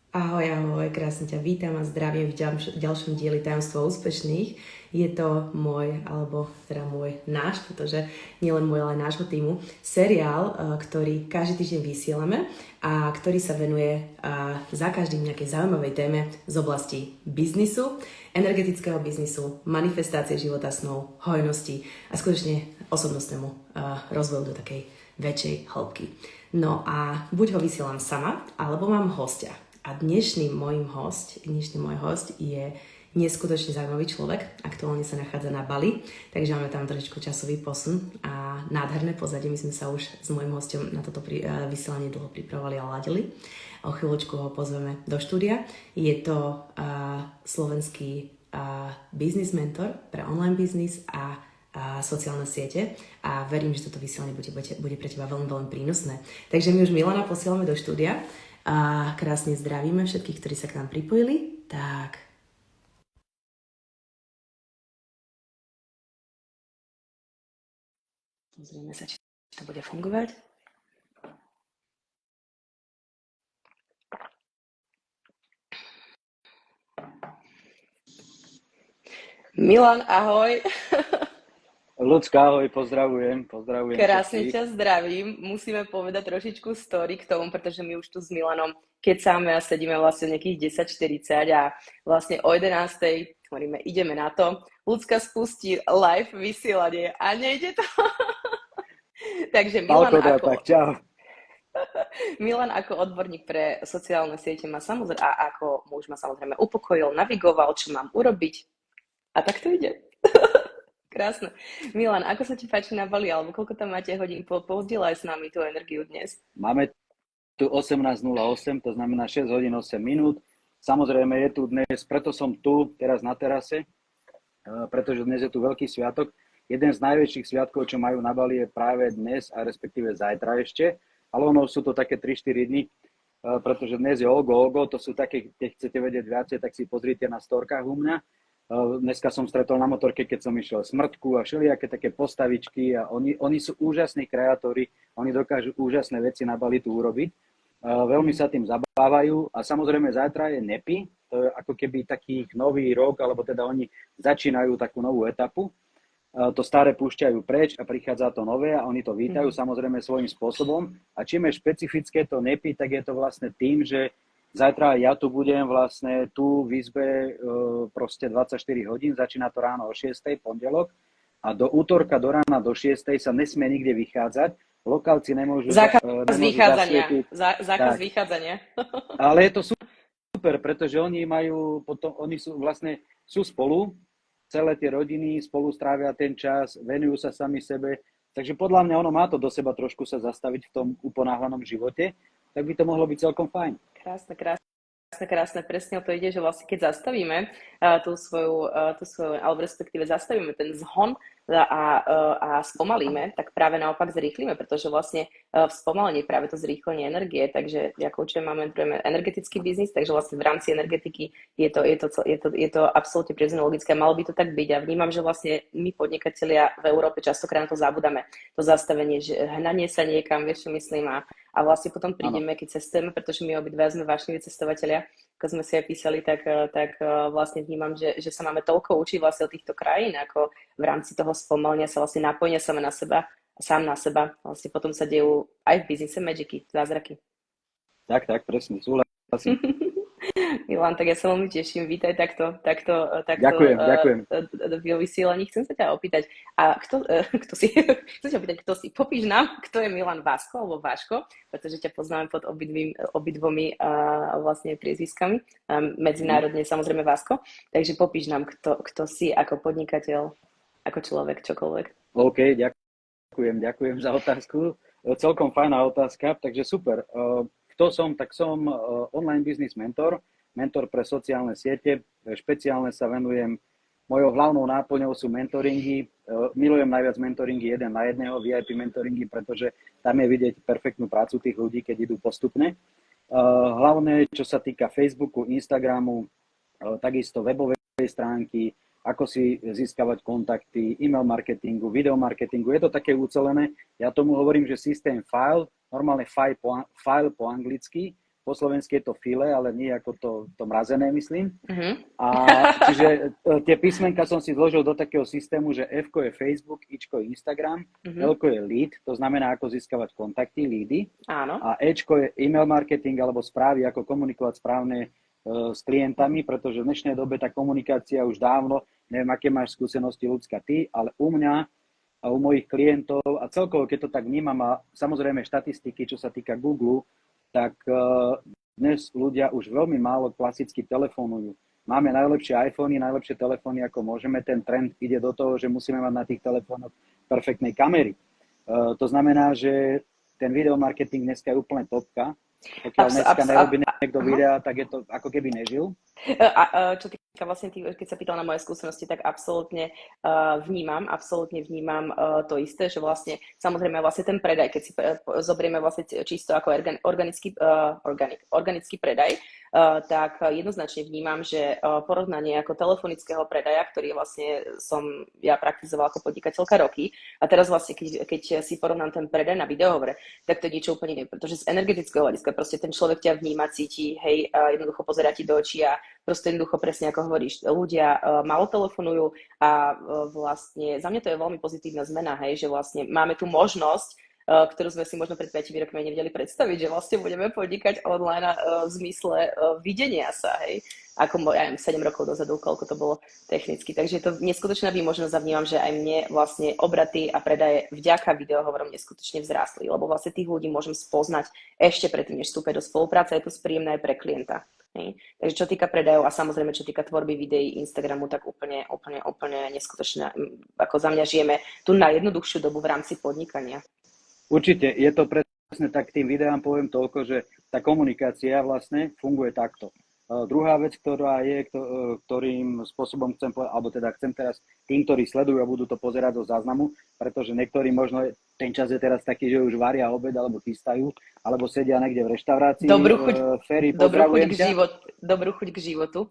Ahoj, ahoj, krásne ťa vítam a zdravím v ďalšom dieli Tajomstvo úspešných. Je to môj, alebo teda môj, náš, pretože nielen môj, ale aj nášho týmu, seriál, ktorý každý týždeň vysielame a ktorý sa venuje za každým nejakej zaujímavej téme z oblasti biznisu, energetického biznisu, manifestácie života snov, hojnosti a skutočne osobnostnému rozvoju do takej väčšej hĺbky. No a buď ho vysielam sama, alebo mám hostia. A dnešný môj host je neskutočne zaujímavý človek. Aktuálne sa nachádza na Bali, takže máme tam trošičku časový posun a nádherné pozadie. My sme sa už s môjim hostom na toto vysielanie dlho pripravovali a ladili. O chvíľočku ho pozveme do štúdia. Je to slovenský business mentor pre online biznis a sociálne siete a verím, že toto vysielanie bude pre teba veľmi, veľmi prínosné. Takže my už Milana posielame do štúdia. A krásne zdravíme všetkých, ktorí sa k nám pripojili. Tak. Pozrieme sa, či to bude fungovať. Milan, ahoj. Ľudská, ahoj, pozdravujem Krásne všetkých. ťa zdravím. Musíme povedať trošičku story k tomu, pretože my už tu s Milanom kecáme a sedíme vlastne nejakých 10:40 a vlastne o 11:00 hovoríme, ideme na to. Ľudská spustí live vysielanie a nejde to. Takže Milan ako odborník pre sociálne siete ma samozrejme, a ako muž ma samozrejme upokojil, navigoval, čo mám urobiť. A tak to ide. Krásne. Milan, ako sa ti páči na Bali, alebo koľko tam máte hodín? Pozdieľaj s nami tú energiu dnes. Máme tu 18:08, to znamená 6 hodín 8 minút. Samozrejme je tu dnes, preto som tu teraz na terase, pretože dnes je tu veľký sviatok. Jeden z najväčších sviatkov, čo majú na Bali, je práve dnes a respektíve zajtra ešte. Ale ono sú to také 3-4 dny, pretože dnes je Ogo, to sú také, keď chcete vedieť viacej, tak si pozrite na storkách u mňa. Dneska som stretol na motorke, keď som išiel Smrtku a všelijaké také postavičky a oni sú úžasní kreatóri, oni dokážu úžasné veci na Bali tu urobiť. Veľmi sa tým zabávajú a samozrejme zajtra je Nepi, to je ako keby taký nový rok, alebo teda oni začínajú takú novú etapu. To staré púšťajú preč a prichádza to nové a oni to vítajú samozrejme svojím spôsobom. A čím je špecifické to Nepi, tak je to vlastne tým, že zajtra ja tu budem vlastne tu v izbe proste 24 hodín, začína to ráno o 6:00, pondelok, a do útorka do rána do 6:00 sa nesmie nikde vychádzať. Lokálci nemôžu Zákaz vychádzania. Ale je to super, pretože oni majú potom, oni sú spolu, celé tie rodiny spolu strávia ten čas, venujú sa sami sebe, takže podľa mňa ono má to do seba trošku sa zastaviť v tom uponáhlanom živote, tak by to mohlo byť celkom fajn. Krásne, presne o to ide, že vlastne keď zastavíme tú svoju, alebo respektíve zastavíme ten zhon a spomalíme, tak práve naopak zrýchlíme, pretože vlastne v spomalení práve to zrýchlenie energie, takže ja koučujem, máme energetický biznis, takže vlastne v rámci energetiky je to absolútne prirodzené logické, malo by to tak byť a vnímam, že vlastne my podnikatelia v Európe častokrát na to zabudáme, to zastavenie, že hnanie sa niekam, vieš čo myslím, a vlastne potom prídeme, keď cestujeme, pretože my obidva sme vášniví cestovatelia, ako sme si aj písali, tak vlastne vnímam, že sa máme toľko učiť vlastne od týchto krajín, ako v rámci toho spomalenia sa vlastne napojenia sám na seba, vlastne potom sa dejú aj v biznise magicy, zázraky. Tak, presne, súhlasím. Milan, tak ja sa veľmi teším, vítaj takto Ďakujem. v vysielaní. Chcem sa ťa opýtať, kto si, popíš nám, kto je Milan Vasko alebo Vaško, pretože ťa poznáme pod obidvomi vlastne priezviskami, medzinárodne samozrejme Vasko, takže popíš nám, kto si ako podnikateľ, ako človek, čokoľvek. OK, ďakujem za otázku. Celkom fajná otázka, takže super. Kto som? Tak som online business mentor pre sociálne siete. Špeciálne sa venujem, mojou hlavnou náplňou sú mentoringy. Milujem najviac mentoringy 1-na-1, VIP mentoringy, pretože tam je vidieť perfektnú prácu tých ľudí, keď idú postupne. Hlavne, čo sa týka Facebooku, Instagramu, takisto webovej stránky, ako si získavať kontakty, e-mail marketingu, video marketingu. Je to také ucelené. Ja tomu hovorím, že systém file, normálne file po anglicky, po slovensky je to file, ale nie ako to mrazené, myslím. Uh-huh. A čiže tie písmenka som si zložil do takého systému, že F-ko je Facebook, I-čko je Instagram, L-ko je lead, to znamená, ako získavať kontakty, lídy. Áno. A E-čko je email marketing alebo správy, ako komunikovať správne s klientami, pretože v dnešnej dobe tá komunikácia už dávno, neviem, aké máš skúsenosti ľudská ty, ale u mňa a u mojich klientov a celkovo, keď to tak vnímam a samozrejme štatistiky, čo sa týka Google, tak dnes ľudia už veľmi málo klasicky telefonujú. Máme najlepšie iPhony, najlepšie telefóny, ako môžeme. Ten trend ide do toho, že musíme mať na tých telefónoch perfektnej kamery. To znamená, že ten videomarketing dneska je úplne topka. Pokiaľ dneska nerobí niekto videa, tak je to ako keby nežil. Čo týka vlastne, keď sa pýtal na moje skúsenosti, tak absolútne vnímam to isté, že vlastne samozrejme vlastne ten predaj, keď si zoberieme vlastne čisto ako organický predaj, tak jednoznačne vnímam, že porovnanie ako telefonického predaja, ktorý vlastne som ja praktizovala ako podnikateľka roky a teraz vlastne keď si porovnám ten predaj na videohovore, tak to je niečo úplne iné, pretože z energetického hľadiska proste ten človek ťa vníma, cíti, hej, jednoducho pozerá ti do očí a proste jednoducho presne ako hovoríš, ľudia málo telefonujú a vlastne za mňa to je veľmi pozitívna zmena, hej, že vlastne máme tu možnosť, ktorú sme si možno pred 5 rokmi nevedeli predstaviť, že vlastne budeme podnikať online v zmysle videnia sa, hej, ako ja neviem, 7 rokov dozadu, koľko to bolo technicky. Takže je to neskutočná výmožnosť a vnímam, že aj mne vlastne obraty a predaje vďaka videohovorom neskutočne vzrástli, lebo vlastne tých ľudí môžem spoznať ešte predtým, než vstúpia do spolupráce, je to spríjemné aj pre klienta. Hej. Takže čo týka predajov a samozrejme čo týka tvorby videí Instagramu, tak úplne neskutočné, ako za mňa žijeme tú najjednoduchšiu dobu v rámci podnikania. Určite, je to presne tak, tým videám poviem toľko, že tá komunikácia vlastne funguje takto. Druhá vec, ktorá je, ktorým spôsobom chcem povedať, alebo teda chcem teraz tým, ktorí sledujú a budú to pozerať do záznamu, pretože niektorí možno ten čas je teraz taký, že už varia obed alebo chystajú, alebo sedia niekde v reštaurácii. Ferry, dobrú chuť k životu.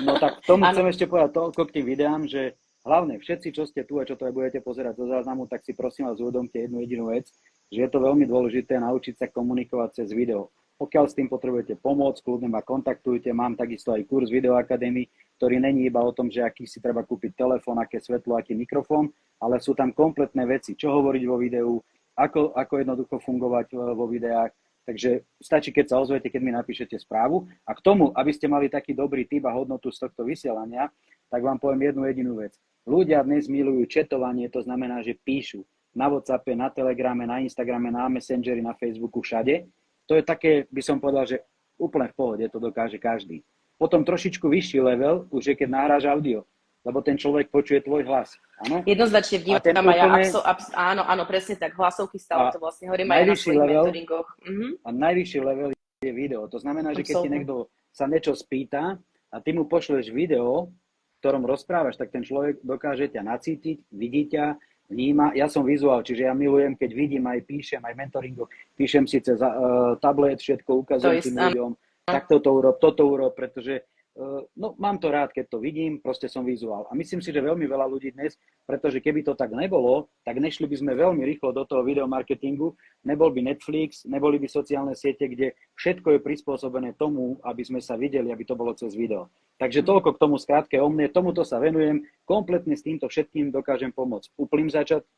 No tak tomu chcem ešte povedať toľko k tým videám, že hlavne všetci, čo ste tu a čo to aj budete pozerať do záznamu, tak si prosím vás uvedomte jednu jedinú vec, že je to veľmi dôležité naučiť sa komunikovať cez video. Pokiaľ s tým potrebujete pomôcť, kľudne ma kontaktujte. Mám takisto aj kurz Video Academy, ktorý není iba o tom, že aký si treba kúpiť telefón, aké svetlo, aký mikrofón, ale sú tam kompletné veci, čo hovoriť vo videu, ako jednoducho fungovať vo videách. Takže stačí, keď sa ozvete, keď mi napíšete správu. A k tomu, aby ste mali taký dobrý tip a hodnotu z tohto vysielania, tak vám poviem jednu jedinú vec. Ľudia dnes milujú četovanie, to znamená, že píšu na WhatsAppe, na Telegrame, na Instagrame, na Messengeri, na Facebooku, všade. To je také, by som povedal, že úplne v pohode, to dokáže každý. Potom trošičku vyšší level už je, keď nahráš audio, lebo ten človek počuje tvoj hlas. Áno? Jednoznačne vnímam aj áno, presne tak, hlasovky stále to vlastne hovorím aj na svojich mentoringoch. A najvyšší level je video. To znamená, že keď ti niekto sa niečo spýta a ty mu pošleš video, v ktorom rozprávaš, tak ten človek dokáže ťa nacítiť, vidí ťa, vníma. Ja som vizuál, čiže ja milujem, keď vidím, aj píšem, aj mentoringu, píšem si cez tablet, všetko ukazujem tým ľuďom, takto toto urob, pretože mám to rád, keď to vidím, proste som vizuál. A myslím si, že veľmi veľa ľudí dnes, pretože keby to tak nebolo, tak nešli by sme veľmi rýchlo do toho videomarketingu, nebol by Netflix, neboli by sociálne siete, kde všetko je prispôsobené tomu, aby sme sa videli, aby to bolo cez video. Takže toľko k tomu skrátke o mne, tomuto sa venujem, kompletne s týmto všetkým dokážem pomôcť úplným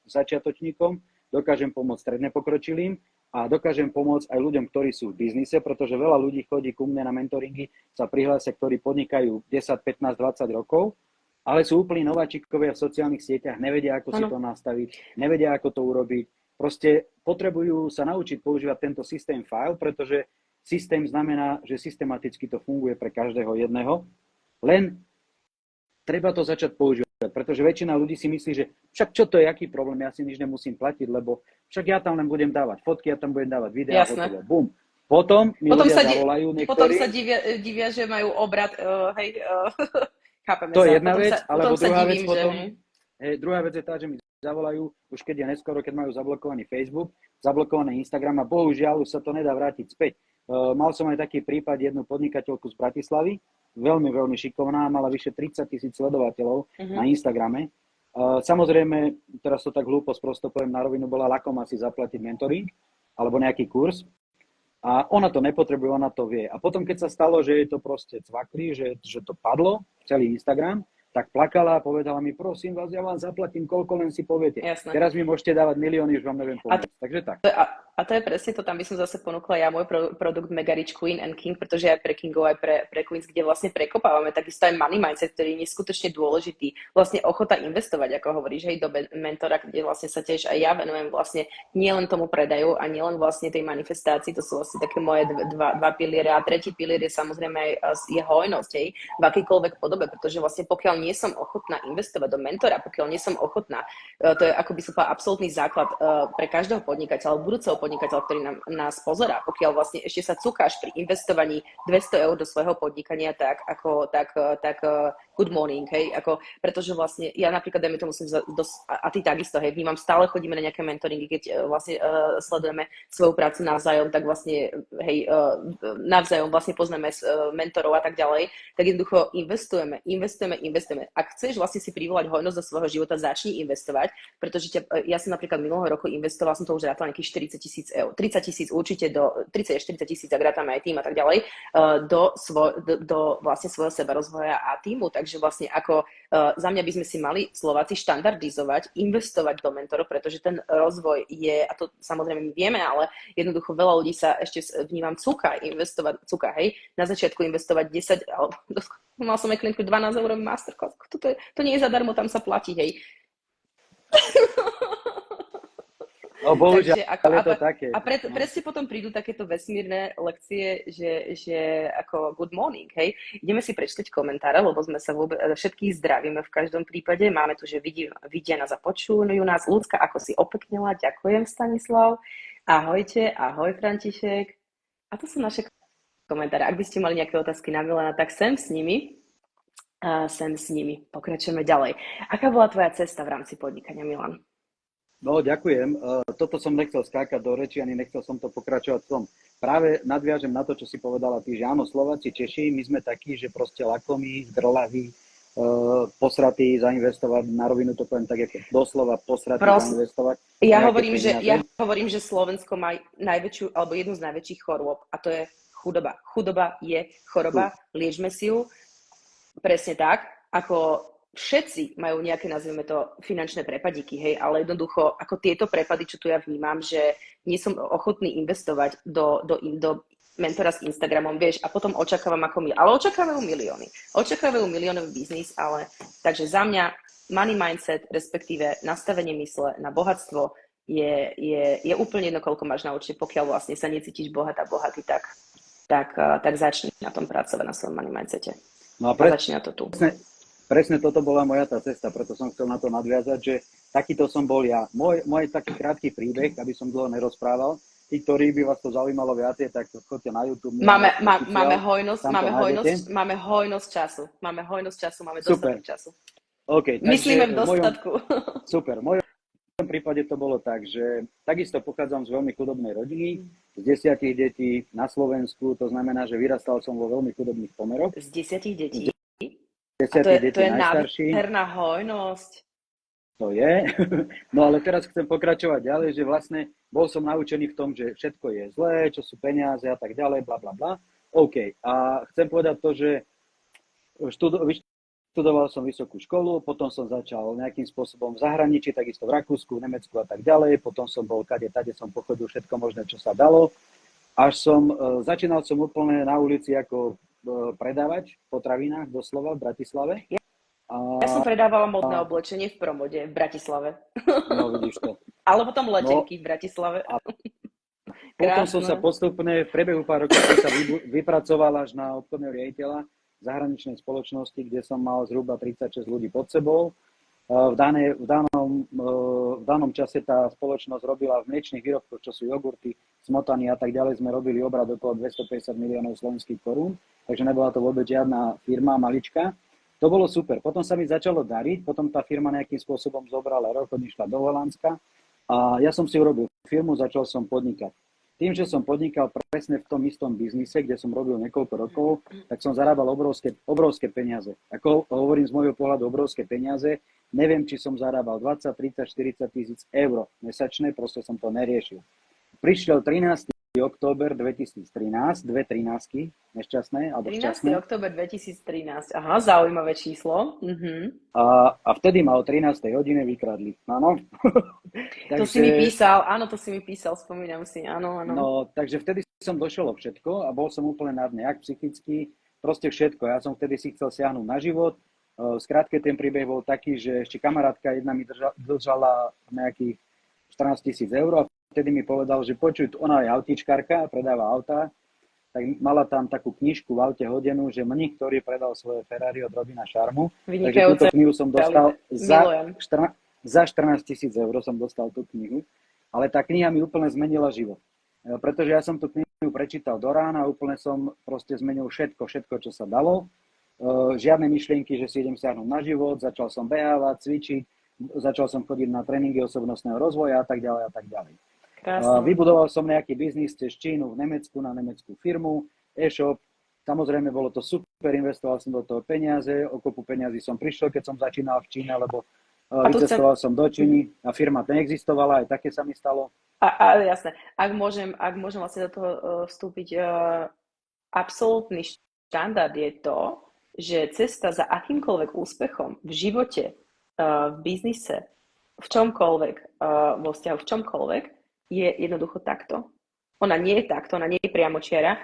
začiatočníkom, dokážem pomôcť stredne pokročilým a dokážem pomôcť aj ľuďom, ktorí sú v biznise, pretože veľa ľudí chodí ku mne na mentoringy, sa prihlásia, ktorí podnikajú 10, 15, 20 rokov, ale sú úplní nováčikovia v sociálnych sieťach, nevedia, ako si to nastaviť, nevedia, ako to urobiť. Proste potrebujú sa naučiť používať tento systém file, pretože systém znamená, že systematicky to funguje pre každého jedného, len treba to začať používať. Pretože väčšina ľudí si myslí, že však čo to je, aký problém, ja si nič nemusím platiť, lebo však ja tam len budem dávať fotky, ja tam budem dávať videá, hotovo, bum. Potom ľudia zavolajú niektorí. Potom sa divia, že majú obrat, chápeme to sa. je jedna vec, alebo druhá vec potom, druhá vec je tá, že mi zavolajú, už keď je neskoro, keď majú zablokovaný Facebook, zablokovaný Instagram a bohužiaľ už sa to nedá vrátiť späť. Mal som aj taký prípad, jednu podnikateľku z Bratislavy, veľmi, veľmi šikovná, mala vyše 30 000 sledovateľov na Instagrame. Samozrejme, teraz to tak hlúpo sprosto poviem na rovinu, bola lakomá si zaplatiť mentoring alebo nejaký kurz. A ona to nepotrebuje, ona to vie. A potom, keď sa stalo, že jej to proste cvakli, že to padlo, celý Instagram, tak plakala a povedala mi, prosím vás, ja vám zaplatím, koľko len si poviete. Jasné. Teraz mi môžete dávať milióny, už vám neviem pomôcť. Takže tak. A to je presne to, tam by som zase ponúkla ja môj produkt Mega Rich Queen and King, pretože aj pre Kingov, aj pre Queens, kde vlastne prekopávame takisto aj money mindset, ktorý je neskutočne dôležitý. Vlastne ochota investovať, ako hovoríš, hej, do mentora, kde vlastne sa tiež aj ja venujem vlastne nielen tomu predaju a nielen vlastne tej manifestácii, to sú vlastne také moje dva piliere. A tretí pilier je samozrejme aj je hojnosť, hej, v akýkoľvek podobe, pretože vlastne pokiaľ nie som ochotná investovať do mentora, pokiaľ nie som ochotná, to je ako by som povedala absolútny základ pre každého podnikateľa, budúceho podnikateľ, ktorý nás pozerá. Pokiaľ vlastne ešte sa cúkáš pri investovaní 200 eur do svojho podnikania, tak good morning, hej, pretože vlastne ja napríklad, dajme tomu, a ty takisto, hej, vnímam, stále chodíme na nejaké mentoringy, keď vlastne sledujeme svoju prácu navzájom, tak vlastne, hej, navzájom vlastne poznáme mentorov a tak ďalej, tak jednoducho investujeme. Ak chceš vlastne si privolať hojnosť do svojho života, začni investovať, pretože ja som napríklad minulého roku investovala, som to už rátala nejakých 40 000 eur, 30 000 určite, do 30-40 000, ak rátame aj tým a tak ďalej, do vlastne svojho sebarozvoja a týmu. Takže vlastne ako za mňa by sme si mali Slováci štandardizovať, investovať do mentorov, pretože ten rozvoj je, a to samozrejme my vieme, ale jednoducho veľa ľudí sa ešte vnímam cúka, hej, na začiatku investovať 10, alebo mal som aj klientku 12 eur masterclass, to nie je zadarmo, tam sa platí, hej. No, bohužiaľ, ale je to také. A presne potom prídu takéto vesmírne lekcie, že ako good morning, hej. Ideme si prečítať komentáre, lebo sme sa všetkých zdravíme v každom prípade. Máme tu, že vidia nás a počujú nás. Ľudská, ako si opeknila, ďakujem, Stanislav. Ahojte, ahoj, František. A to sú naše komentáre. Ak by ste mali nejaké otázky na Milana, tak sem s nimi. Pokračujeme ďalej. Aká bola tvoja cesta v rámci podnikania, Milan? No, ďakujem. Toto som nechcel skákať do reči, ani nechcel som to pokračovať v tom. Práve nadviažem na to, čo si povedala ty, že áno, Slováci, Češi, my sme takí, že proste lakomí, zdrlaví, posratí zainvestovať, na rovinu to poviem tak, ako doslova posratí zainvestovať. Ja hovorím, že Slovensko má najväčšiu, alebo jednu z najväčších chorôb, a to je chudoba. Chudoba je choroba, liečme si ju. Presne tak, ako všetci majú nejaké, nazvime to, finančné prepadíky, hej, ale jednoducho, ako tieto prepady, čo tu ja vnímam, že nie som ochotný investovať do mentora s Instagramom, vieš, a potom očakávam ale očakávajú miliónový biznis, ale takže za mňa money mindset, respektíve nastavenie mysle na bohatstvo je úplne jedno, koľko máš na účte, pokiaľ vlastne sa necítiš bohatý, tak začni na tom pracovať, na svojom money mindsete. No a začni na to tu. Presne toto bola moja tá cesta, preto som chcel na to nadviazať, že takýto som bol ja. Môj taký krátky príbeh, aby som dlho nerozprával. Tí, ktorí by vás to zaujímalo viacej, tak choďte na YouTube. Máme hojnosť času. Máme dostatok času. Okay, myslíme v dostatku. Super. V mojom prípade to bolo tak, že takisto pochádzam z veľmi chudobnej rodiny, z 10 detí na Slovensku, to znamená, že vyrastal som vo veľmi chudobných pomeroch. Z 10 detí? A to je nádherná hojnosť. To je. No ale teraz chcem pokračovať ďalej, že vlastne bol som naučený v tom, že všetko je zlé, čo sú peniaze a tak ďalej, bla bla bla. OK. A chcem povedať to, že vyštudoval som vysokú školu, potom som začal nejakým spôsobom v zahraničí, takisto v Rakúsku, v Nemecku a tak ďalej. Potom som bol tade som pochodil všetko možné, čo sa dalo. Začínal som úplne na ulici ako predávať v potravinách doslova v Bratislave. Ja som predávala modné oblečenie v Promode v Bratislave. No, vidíš to. Ale potom letenky v Bratislave. Potom som sa postupne v priebehu pár rokov sa vypracoval až na obchodného riaditeľa zahraničnej spoločnosti, kde som mal zhruba 36 ľudí pod sebou. V danom čase tá spoločnosť robila v mliečnych výrobkoch, čo sú jogurty, smotany a tak ďalej, sme robili obrad okolo 250 miliónov slovenských korún, takže nebola to vôbec žiadna firma malička. To bolo super. Potom sa mi začalo dariť, potom tá firma nejakým spôsobom zobrala rok, išla do Holandska a ja som si urobil firmu, začal som podnikať. Tým, že som podnikal presne v tom istom biznise, kde som robil niekoľko rokov, tak som zarábal obrovské peniaze. Ako hovorím z môjho pohľadu obrovské peniaze, neviem, či som zarábal 20, 30, 40 tisíc eur mesačne, proste som to neriešil. Prišiel 13. október 2013, dve 13 nešťastné, alebo 13. šťastné. október 2013. Aha, zaujímavé číslo. A vtedy ma o 13. hodine vykradli. Áno. To si mi písal, áno, to si mi písal, spomínam si, áno. No, takže vtedy som došiel o všetko a bol som úplne na dne, jak psychicky, proste všetko. Ja som vtedy si chcel siahnuť na život. Skrátke ten príbeh bol taký, že ešte kamarátka jedna mi držala nejakých 14 000 eur a vtedy mi povedal, že počuť, ona je autíčkarka, predáva autá, tak mala tam takú knižku v aute hodenú, že mních, ktorý predal svoje Ferrari od Robina Šarmu. Takže túto knihu som dostal za 14 000 eur som dostal tú knihu. Ale tá kniha mi úplne zmenila život. Pretože ja som tú knihu prečítal do rána, úplne som proste zmenil všetko, čo sa dalo. Žiadne myšlienky, že si idem siahnuť na život, začal som behávať, cvičiť, začal som chodiť na tréningy osobnostného rozvoja a tak ďalej a tak ďalej. Krásne. Vybudoval som nejaký biznis cez Čínu v Nemecku na nemeckú firmu, e-shop. Samozrejme bolo to super, investoval som do toho peniaze, o kopu peniazy som prišiel, keď som začínal v Číne, lebo vycestoval som do Číny a firma neexistovala, aj také sa mi stalo. A jasné, ak môžem vlastne do toho vstúpiť, absolútny štandard je to, že cesta za akýmkoľvek úspechom v živote, v biznise, v čomkoľvek, vo vzťahu, v čomkoľvek, je jednoducho takto. Ona nie je takto, ona nie je priamočiara,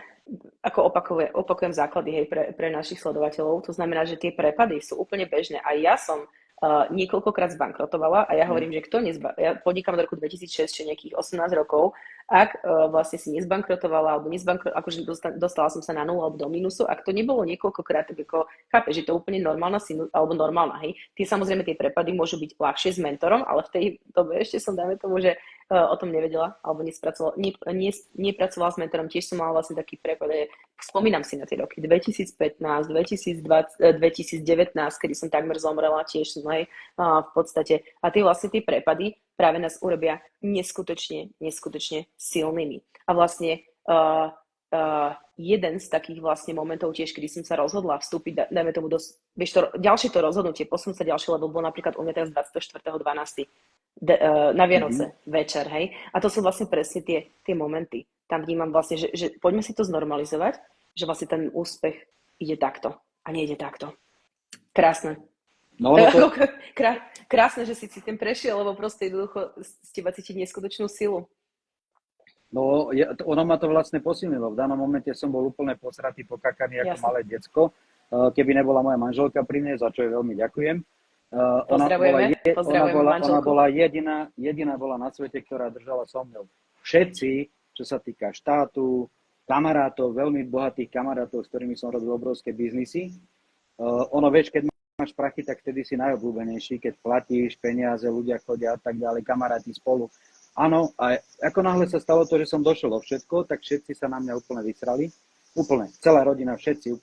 ako opakujem základy, hej, pre našich sledovateľov. To znamená, že tie prepady sú úplne bežné. A ja som niekoľkokrát zbankrotovala a ja hovorím, že ja podnikám od roku 2006, čiže nejakých 18 rokov, ak vlastne si nezbankrotovala alebo akože dostala som sa na nulu alebo do mínusu, ak to nebolo niekoľkokrát, tak ako chápeš, že to je úplne normálna alebo normálna, hej. Samozrejme tie prepady môžu byť ľahšie s mentorom, ale v tej dobe ešte som, dajme tomu, že o tom nevedela alebo nepracovala s mentorom, tiež som mala vlastne taký prepad. Spomínam si na tie roky 2015, 2020, 2019, kedy som takmer zomrela, tiež som aj v podstate. A tie prepady práve nás urobia neskutočne silnými. A vlastne jeden z takých vlastne momentov tiež, kedy som sa rozhodla vstúpiť, dajme tomu ďalšie to rozhodnutie, posunúť sa ďalšie, lebo bol napríklad u mňa teraz 24.12. Na Vianoce večer, hej. A to sú vlastne presne tie momenty. Tam vnímam vlastne, že poďme si to znormalizovať, že vlastne ten úspech ide takto a nejde takto. Krásne. No, Krásne, že si tým prešiel, lebo proste jednoducho z teba cítiť neskutočnú silu. No, ono ma to vlastne posilnilo. V danom momente som bol úplne posratý, pokakaný ako malé decko. Keby nebola moja manželka pri mne, za čo jej veľmi ďakujem. Ona bola jediná bola na svete, ktorá držala so mnou. Všetci, čo sa týka štátu, kamarátov, veľmi bohatých kamarátov, s ktorými som robil obrovské biznisy. Vieš, keď máš prachy, tak vtedy si najobľúbenejší, keď platíš peniaze, ľudia chodia a tak ďalej, kamaráti spolu. Áno, a ako náhle sa stalo to, že som došiel o všetko, tak všetci sa na mňa úplne vysrali. Úplne, celá rodina, všetci.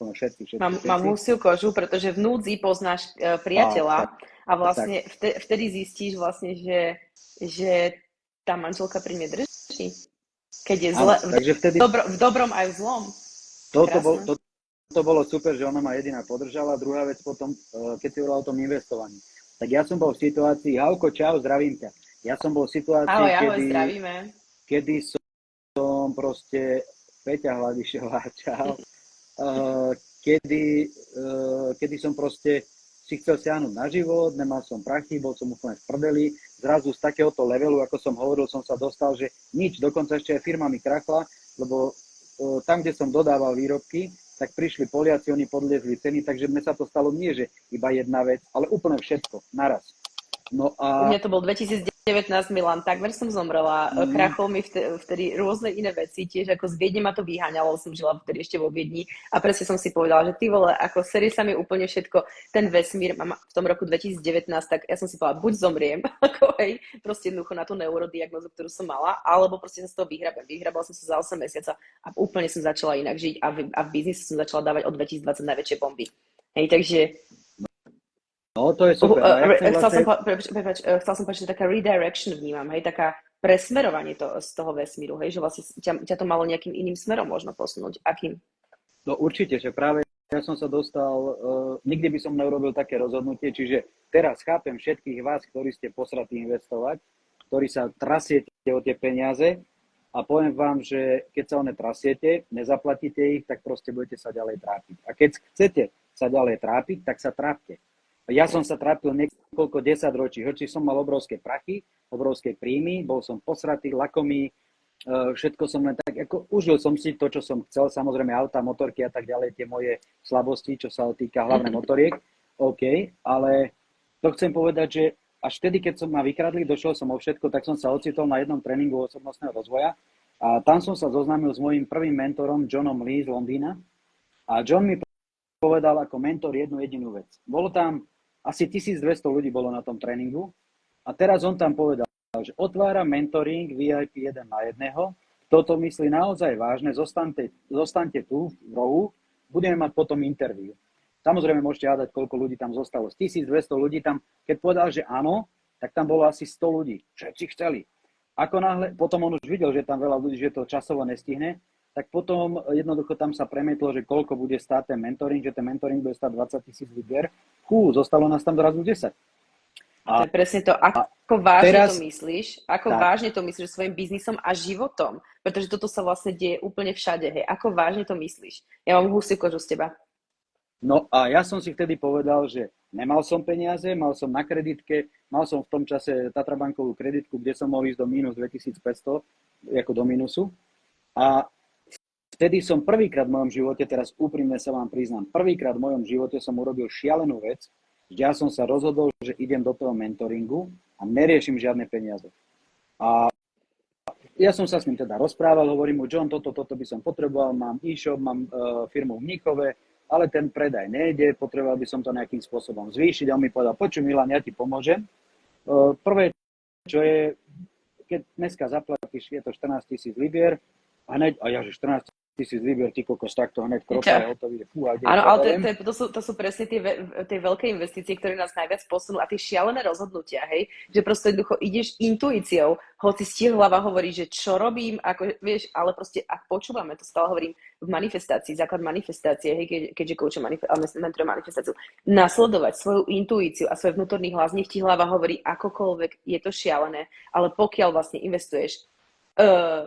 Mám husiu kožu, pretože v núdzi poznáš priateľa a vlastne vtedy zistíš vlastne, že tá manželka pri mne drží. Keď je zle, v dobrom aj v zlom. To bolo super, že ona ma jediná podržala. Druhá vec potom, keď si hovorila o tom investovaní. Tak ja som bol v situácii, Halko, čau, zdravím ťa. Ja som bol v situácii, kedy som proste Peťa Hladišová, čau. Kedy som proste si chcel siahnuť na život, nemal som prachy, bol som úplne v prdeli. Zrazu z takéhoto levelu, ako som hovoril, som sa dostal, že nič, dokonca ešte aj firma mi krachla, lebo tam, kde som dodával výrobky, tak prišli Poliaci, oni podliezli ceny, takže mne sa to stalo nie, že iba jedna vec, ale úplne všetko, naraz. No a... U mňa to bol 2019, Milan, takmer som zomrela, krachol mi vtedy rôzne iné veci, tiež ako z Viedne ma to vyháňalo, som žila vtedy ešte vo Viedni a presne som si povedala, že ty vole, ako série sa mi úplne všetko, ten vesmír v tom roku 2019, tak ja som si povedala, buď zomriem, ako hej, proste jednoducho na tú neurodiagnózu, ktorú som mala, alebo proste sa z toho vyhrabem. Vyhrabala som sa za 8 mesiaca a úplne som začala inak žiť a v biznise som začala dávať od 2020 najväčšie bomby. Hej, takže no, to je super. Chcel som povedať, že taká redirection vnímam, hej, taká presmerovanie z toho vesmíru, hej, že vlastne ťa to malo nejakým iným smerom možno posunúť. Akým? No určite, že práve ja som sa dostal, nikdy by som neurobil také rozhodnutie, čiže teraz chápem všetkých vás, ktorí ste posratí investovať, ktorí sa trasiete o tie peniaze, a poviem vám, že keď sa one trasiete, nezaplatíte ich, tak proste budete sa ďalej trápiť. A keď chcete sa ďalej trápiť, tak sa trápte. Ja som sa trápil niekoľko desaťročí, hoci som mal obrovské prachy, obrovské príjmy, bol som posratý, lakomý, všetko som len tak, ako užil som si to, čo som chcel, samozrejme auta, motorky a tak ďalej, tie moje slabosti, čo sa týka hlavne motoriek, OK, ale to chcem povedať, že až vtedy, keď som ma vykradli, došiel som o všetko, tak som sa ocitol na jednom tréningu osobnostného rozvoja a tam som sa zoznámil s mojím prvým mentorom, Johnom Lee z Londýna a John mi povedal ako mentor jednu jedinú vec. Bolo tam asi 1200 ľudí bolo na tom tréningu a teraz on tam povedal, že otvára mentoring VIP 1 na 1. Kto to myslí naozaj vážne, zostaňte tu v rohu, budeme mať potom interview. Samozrejme môžete hádať, koľko ľudí tam zostalo. Z 1200 ľudí tam, keď povedal, že áno, tak tam bolo asi 100 ľudí. Všetci chceli. Ako náhle, potom on už videl, že tam veľa ľudí, že to časovo nestihne, tak potom jednoducho tam sa premietlo, že koľko bude stáť ten mentoring, že ten mentoring bude stáť 20 000 libier. Zostalo nás tam dorazu 10. A to je presne to, ako vážne teraz, to myslíš, ako vážne to myslíš svojim biznisom a životom, pretože toto sa vlastne deje úplne všade, hej, ako vážne to myslíš. Ja mám husiu kožu z teba. No a ja som si vtedy povedal, že nemal som peniaze, mal som na kreditke, mal som v tom čase Tatrabankovú kreditku, kde som mohol ísť do minus 2500, ako do minusu. A vtedy som prvýkrát v mojom živote, teraz úprimne sa vám priznám, prvýkrát v mojom živote som urobil šialenú vec, že ja som sa rozhodol, že idem do toho mentoringu a neriešim žiadne peniaze. A ja som sa s ním teda rozprával, hovorím mu, John, toto by som potreboval, mám e-shop, mám firmu v Mníchove, ale ten predaj nejde, potreboval by som to nejakým spôsobom zvýšiť. A on mi povedal, počuj Milan, ja ti pomôžem. Prvé, čo je, keď dneska zaplatíš, je to 14 000 libier, a ja, že 14 000 libier, ty kokos, takto hneď kroka je hotový. Áno, ale to sú presne tie veľké investície, ktoré nás najviac posunú a tie šialené rozhodnutia, hej, že proste jednoducho ideš intuíciou, hoci hlava hovorí, že čo robím, ako, vieš, ale proste ak počúvame, to stále hovorím v manifestácii, základ manifestácie, hej, keďže koučujem mentorujem manifestáciu, nasledovať svoju intuíciu a svoj vnútorný hlas, nech ti hlava hovorí akokoľvek, je to šialené, ale pokiaľ vlastne investuješ,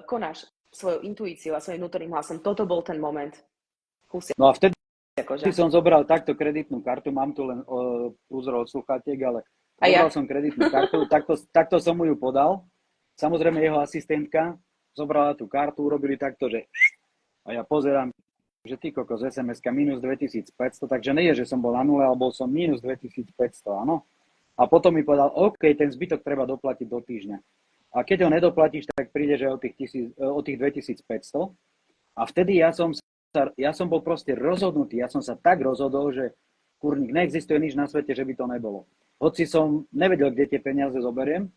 konáš svojou intuíciou a svojím vnútorným hlasom. Toto bol ten moment. No a vtedy som zobral takto kreditnú kartu, mám tu len úzor od sluchatiek, ale zobral som kreditnú kartu, takto som mu ju podal. Samozrejme jeho asistentka zobrala tú kartu, urobili takto, že a ja pozerám, že ty kokos, SMS-ka minus 2500, takže nie je, že som bol na nule, ale bol som minus 2500, áno. A potom mi povedal, OK, ten zbytok treba doplatiť do týždňa. A keď ho nedoplatíš, tak prídeš aj o tých 2500. A vtedy ja som bol proste rozhodnutý. Ja som sa tak rozhodol, že kurník, neexistuje nič na svete, že by to nebolo. Hoci som nevedel, kde tie peniaze zoberiem.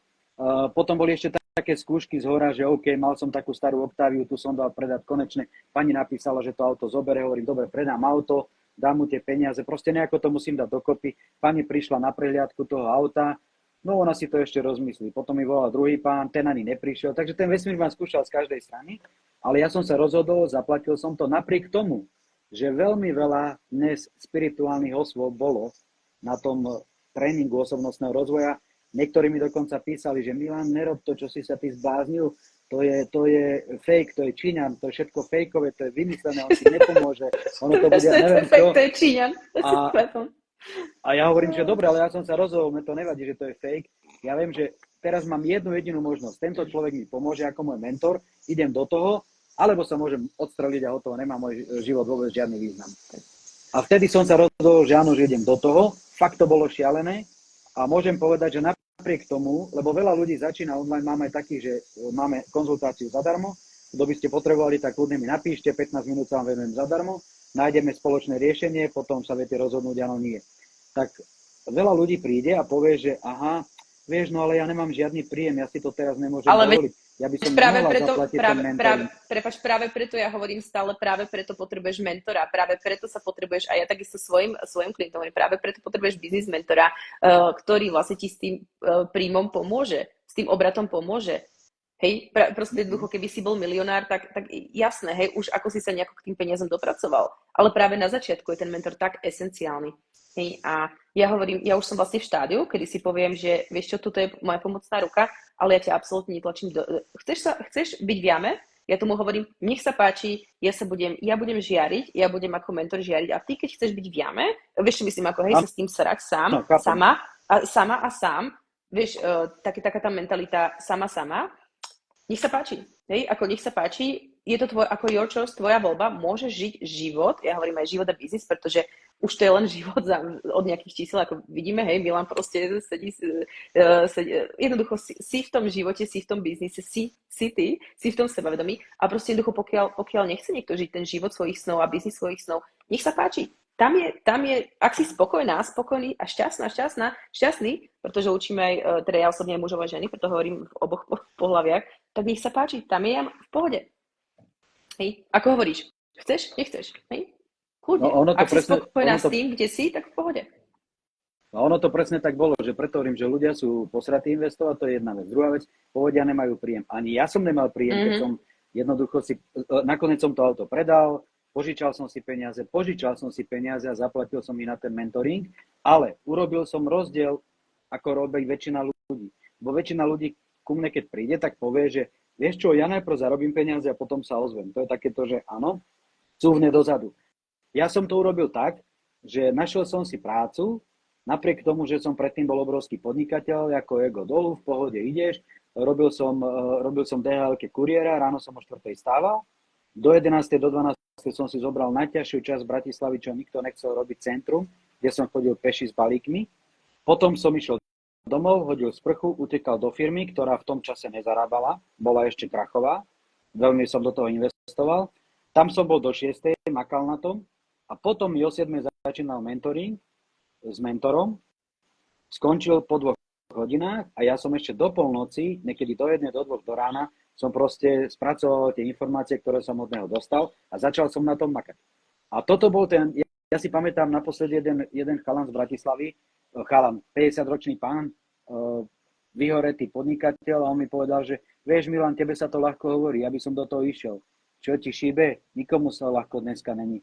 Potom boli ešte také skúšky z hora, že OK, mal som takú starú Octaviu, tu som dal predať konečne. Pani napísala, že to auto zoberie, hovorím, dobre, predám auto, dám mu tie peniaze, proste nejako to musím dať dokopy. Pani prišla na prehliadku toho auta, no ona si to ešte rozmyslí. Potom mi volal druhý pán, ten ani neprišiel. Takže ten vesmír ma skúšal z každej strany. Ale ja som sa rozhodol, zaplatil som to napriek tomu, že veľmi veľa dnes spirituálnych osôb bolo na tom tréningu osobnostného rozvoja. Niektorí mi dokonca písali, že Milan, nerob to, čo si sa ty zbláznil. To je fake, to je Číňan, to je všetko fejkové, to je vymyslené, on si nepomôže. Ono to bude, neviem čo. To je Číňan. A ja hovorím, že dobre, ale ja som sa rozhodol, mne to nevadí, že to je fake. Ja viem, že teraz mám jednu jedinú možnosť. Tento človek mi pomôže ako môj mentor, idem do toho, alebo sa môžem odstreliť a hotovo, nemá môj život vôbec žiadny význam. A vtedy som sa rozhodol, že áno, že idem do toho. Fakt to bolo šialené a môžem povedať, že napriek tomu, lebo veľa ľudí začína online, máme takých, že máme konzultáciu zadarmo. Kto by ste potrebovali, tak kľudne mi napíšte, 15 minút sa vám venujem zadarmo. Nájdeme spoločné riešenie, potom sa viete rozhodnúť, áno, nie. Tak veľa ľudí príde a povie, že aha, vieš, no ale ja nemám žiadny príjem, ja si to teraz nemôžem dovoliť. Ja by som nemohla zaplatiť ten mentoring. Práve preto ja hovorím stále, práve preto potrebuješ mentora, práve preto sa potrebuješ, a ja takisto svojim klientom hovorím, práve preto potrebuješ biznis mentora, ktorý vlastne ti s tým príjmom pomôže, s tým obratom pomôže. Hej, proste jednoducho, keby si bol milionár, tak jasné, hej, už ako si sa nejako k tým peniazom dopracoval. Ale práve na začiatku je ten mentor tak esenciálny. Hej, a ja hovorím, ja už som vlastne v štádiu, kedy si poviem, že vieš čo, toto je moja pomocná ruka, ale ja ťa absolútne netlačím chceš byť v jame? Ja tomu hovorím, nech sa páči, ja budem žiariť, ja budem ako mentor žiariť a ty, keď chceš byť v jame, vieš, myslím, ako hej, sa s tým srať No, chápem. sama a sám, vieš, taká tá mentalita sama, nech sa páči, hej, ako nech sa páči, je to ako your choice, tvoja voľba, môžeš žiť život, ja hovorím aj život a biznis, pretože už to je len život od nejakých čísel, ako vidíme, hej, Milan proste sedí, jednoducho si v tom živote, si v tom biznise, si ty, si v tom sebavedomí a proste jednoducho, pokiaľ nechce niekto žiť ten život svojich snov a biznis svojich snov, nech sa páči. Tam je, ak si spokojný a šťastný, pretože učíme aj, teda ja osobne aj mužov a ženy, preto hovorím v oboch pohľaviach, tak nech sa páči, tam je jam v pohode. Hej, ako hovoríš, chceš, nechceš, hej? Kľudne. No, ak si spokojná s tým, kde si, tak v pohode. No ono to presne tak bolo, že preto hovorím, že ľudia sú posratí investovať, to je jedna vec. Druhá vec, povedia nemajú príjem. Ani ja som nemal príjem, keď som jednoducho nakoniec som to auto predal, požičal som si peniaze a zaplatil som ich na ten mentoring, ale urobil som rozdiel, ako robí väčšina ľudí. Bo väčšina ľudí ku mne, keď príde, tak povie, že vieš čo, ja najprv zarobím peniaze a potom sa ozvem. To je takéto, že áno, cúvne dozadu. Ja som to urobil tak, že našiel som si prácu, napriek tomu, že som predtým bol obrovský podnikateľ, ako ego dolu, v pohode ideš, robil som DHL-ke kuriéra, ráno som o 4:00 stával, do 11. do 12. som si zobral najťažšiu časť Bratislavy, čo nikto nechcel robiť centrum, kde som chodil peši s balíkmi. Potom som išiel domov, hodil sprchu, utekal do firmy, ktorá v tom čase nezarábala, bola ešte krachová, veľmi som do toho investoval. Tam som bol do 6:00, makal na tom a potom mi o 7:00 začínal mentoring s mentorom, skončil po 2 hodinách a ja som ešte do polnoci, niekedy do 1, do 2, do rána, som proste spracoval tie informácie, ktoré som od neho dostal a začal som na tom makať. A toto bol ja si pamätám naposledy jeden chalan z Bratislavy, 50-ročný pán, vyhoretý podnikateľ a on mi povedal, že vieš Milan, tebe sa to ľahko hovorí, aby som do toho išiel. Čo ti šíbe? Nikomu sa ľahko dneska není.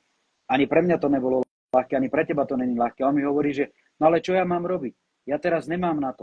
Ani pre mňa to nebolo ľahké, ani pre teba to není ľahké. A on mi hovorí, že no ale čo ja mám robiť? Ja teraz nemám na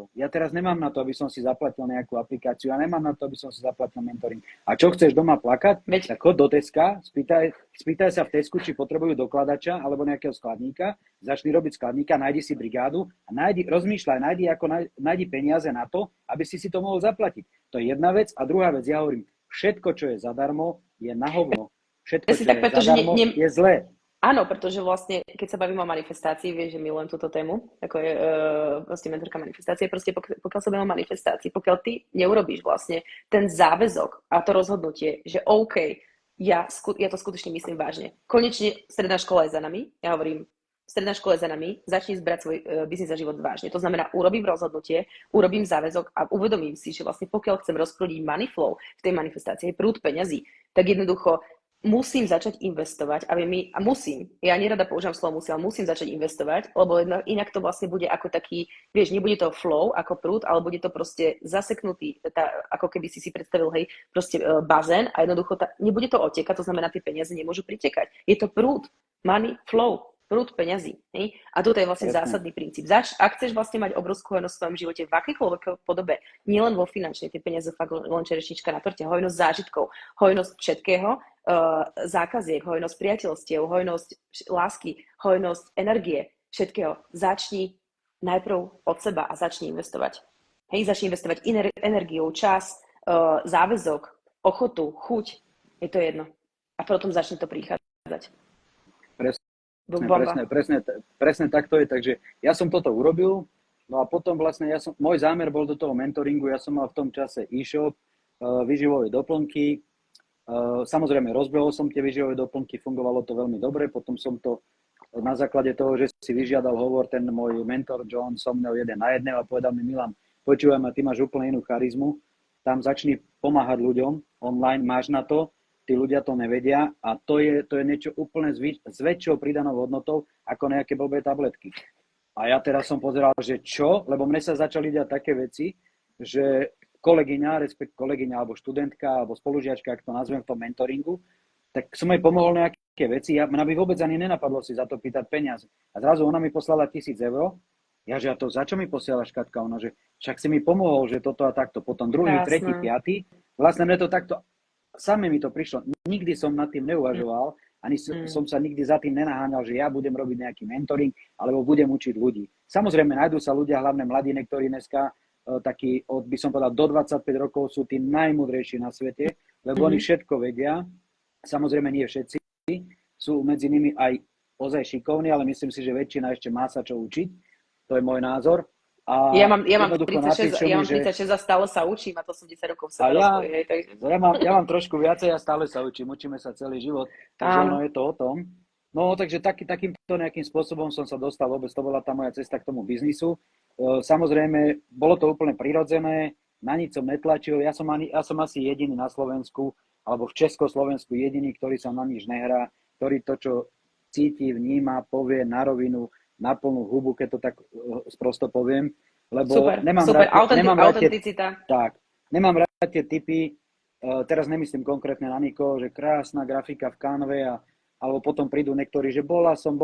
to, aby som si zaplatil nejakú aplikáciu. Ja nemám na to, aby som si zaplatil mentoring. A čo chceš doma plakať? Tak chod do Teska, spýtaj sa v Tesku, či potrebujú dokladača alebo nejakého skladníka. Začni robiť skladníka, nájdi si brigádu a nájdi peniaze na to, aby si to mohol zaplatiť. To je jedna vec. A druhá vec, ja hovorím, všetko, čo je zadarmo, je na hovno. Všetko, čo je zadarmo, je zlé. Áno, pretože vlastne, keď sa bavím o manifestácii, vieš, že milujem túto tému, ako je proste mentorka manifestácie, proste pokiaľ sa bavím o manifestácii, pokiaľ ty neurobíš vlastne ten záväzok a to rozhodnutie, že OK, ja to skutočne myslím vážne. Konečne stredná škola je za nami, ja hovorím, stredná škola je za nami, začni zbrať svoj biznis a život vážne. To znamená, urobím rozhodnutie, urobím záväzok a uvedomím si, že vlastne pokiaľ chcem rozprúdiť money flow v tej manifestácii, prúd peňazí, tak jednoducho musím začať investovať, ja nerada používam slovo musím začať investovať, lebo inak to vlastne bude ako taký, vieš, nebude to flow ako prúd, ale bude to proste zaseknutý, ako keby si predstavil, hej, proste bazén a jednoducho nebude to otekať, to znamená, tie peniaze nemôžu pritekať. Je to prúd, money flow, prúd peňazí. Hej? A toto je vlastne zásadný princíp. Ak chceš vlastne mať obrovskú hojnosť v svojom živote v akýchkoľvek podobe, nielen vo finančnej, tie peniaze fakt len čerešnička na torte, hojnosť zážitkov, hojnosť všetkého, zákaziek, hojnosť priateľstiev, hojnosť lásky, hojnosť energie, všetkého. Začni najprv od seba a začni investovať. Hej, začni investovať energiou, čas, záväzok, ochotu, chuť. Je to jedno. A potom začne to prichádzať. Presne tak to je. Takže ja som toto urobil, no a potom vlastne môj zámer bol do toho mentoringu, ja som mal v tom čase e-shop, výživové doplnky, samozrejme rozbehol som tie výživové doplnky, fungovalo to veľmi dobre, potom som to na základe toho, že si vyžiadal hovor ten môj mentor John so mnou 1 na 1 a povedal mi Milan, počúvaj ma, ty máš úplne inú charizmu, tam začni pomáhať ľuďom online, máš na to, tí ľudia to nevedia a to je niečo úplne s väčšou pridanou hodnotou ako nejaké blbé tabletky. A ja teraz som pozeral, že čo, lebo mne sa začali diať také veci, že kolegyňa, respekt kolegyňa alebo študentka alebo spolužiačka, ak to nazvem v tom mentoringu, tak som jej pomohol nejaké veci. Mňa by vôbec ani nenapadlo si za to pýtať peniaze. A zrazu ona mi poslala 1000 eur. Ja, že a to za čo mi posielaš, Katka? Ona, že však si mi pomohol, že toto a takto. Potom druhý, tretí, piatý. Vlastne mne to takto, same mi to prišlo. Nikdy som nad tým neuvažoval, ani som sa nikdy za tým nenaháňal, že ja budem robiť nejaký mentoring, alebo budem učiť ľudí. Samozrejme, nájdú sa ľudia, hlavne mladí, ktorí dneska takí, by som povedal, do 25 rokov sú tí najmudrejší na svete, lebo oni všetko vedia. Samozrejme, nie všetci. Sú medzi nimi aj ozaj šikovní, ale myslím si, že väčšina ešte má sa čo učiť. To je môj názor. A ja mám 36 a stále sa učím a to som 10 rokov sa rozvoji. Ja mám trošku viacej a stále sa učím. Učíme sa celý život. Takže ono je to o tom. No, takže takýmto nejakým spôsobom som sa dostal vôbec. To bola tá moja cesta k tomu biznisu. Samozrejme, bolo to úplne prirodzené. Na nič som netlačil. Ja som asi jediný na Slovensku alebo v Československu jediný, ktorý sa na nič nehrá, ktorý to, čo cíti, vníma, povie na rovinu, na plnú hubu, keď to tak sprosto poviem. Lebo autenticita. Nemám rád tie typy, teraz nemyslím konkrétne na nikoho, že krásna grafika v Canve, alebo potom prídu niektorí, že bol som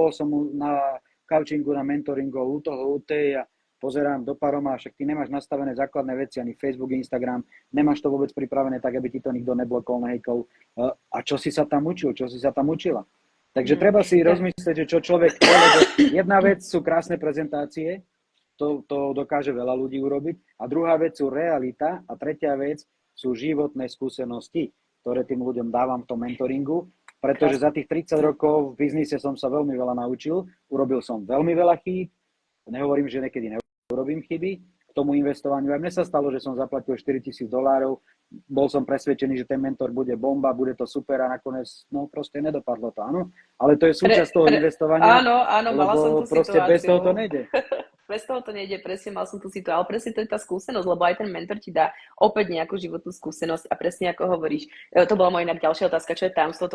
na coachingu, na mentoringu, u tej a pozerám do paroma, však ty nemáš nastavené základné veci, ani Facebook, Instagram, nemáš to vôbec pripravené tak, aby ti to nikto neblokol, nehejkol. A čo si sa tam učil? Čo si sa tam učila? Takže treba si rozmyslieť, že čo človek chce, lebo jedna vec sú krásne prezentácie, to dokáže veľa ľudí urobiť, a druhá vec sú realita a tretia vec sú životné skúsenosti, ktoré tým ľuďom dávam v tom mentoringu, pretože za tých 30 rokov v biznise som sa veľmi veľa naučil, urobil som veľmi veľa chýb, nehovorím, že niekedy urobím chyby k tomu investovaniu. Aj mne sa stalo, že som zaplatil $4,000, bol som presvedčený, že ten mentor bude bomba, bude to super a nakoniec, proste nedopadlo to, áno. Ale to je súčasť toho investovania. Áno, mala som tú proste situáciu. Bez toho to nejde. Bez toho to nejde, presne mal som tú situáciu, ale presne to je tá skúsenosť, lebo aj ten mentor ti dá opäť nejakú životnú skúsenosť a presne ako hovoríš. To bola moja inak ďalšia otázka, čo je tajomstvo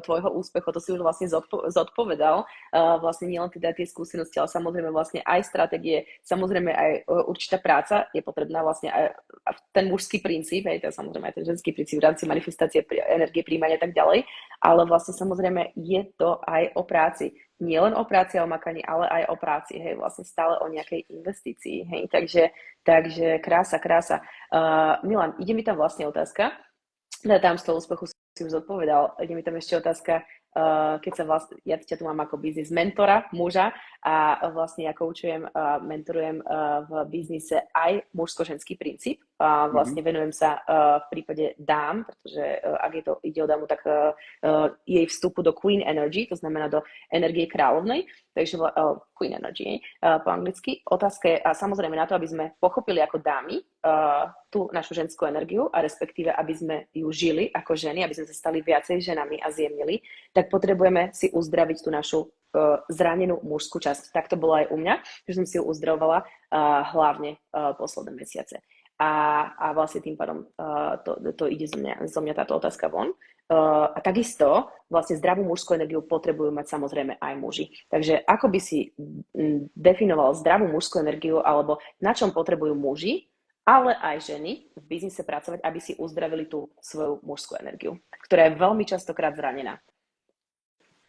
tvojho úspechu, to si už vlastne zodpovedal, vlastne nielen teda tie skúsenosti, ale samozrejme vlastne aj stratégie, samozrejme aj určitá práca je potrebná, vlastne aj ten mužský princíp, aj samozrejme aj ten ženský princíp v rámci manifestácie, energie, príjmania a tak ďalej, ale vlastne samozrejme je to aj o práci. Nie len o práci a o makaní, ale aj o práci, hej, vlastne stále o nejakej investícii, hej, takže krása. Milan, ide mi tam vlastne otázka, tam z toho úspechu si už zodpovedal, ide mi tam ešte otázka, keď sa vlastne, ja ťa tu mám ako biznis mentora, muža a vlastne ja koučujem, mentorujem v biznise aj mužsko-ženský princíp. Vlastne venujem sa v prípade dám, pretože ak ide o dámu, tak jej vstupu do Queen Energy, to znamená do energie kráľovnej, takže Queen Energy po anglicky. Otázka je, a samozrejme na to, aby sme pochopili ako dámy tú našu ženskú energiu a respektíve, aby sme ju žili ako ženy, aby sme sa stali viacej ženami a zjemnili, tak potrebujeme si uzdraviť tú našu zranenú mužskú časť. Tak to bolo aj u mňa, že som si ju uzdravovala hlavne posledné mesiace. A vlastne tým pádom to ide zo mňa táto otázka von. A takisto vlastne zdravú mužskú energiu potrebujú mať samozrejme aj muži. Takže ako by si definoval zdravú mužskú energiu, alebo na čom potrebujú muži, ale aj ženy v biznise pracovať, aby si uzdravili tú svoju mužskú energiu, ktorá je veľmi častokrát zranená?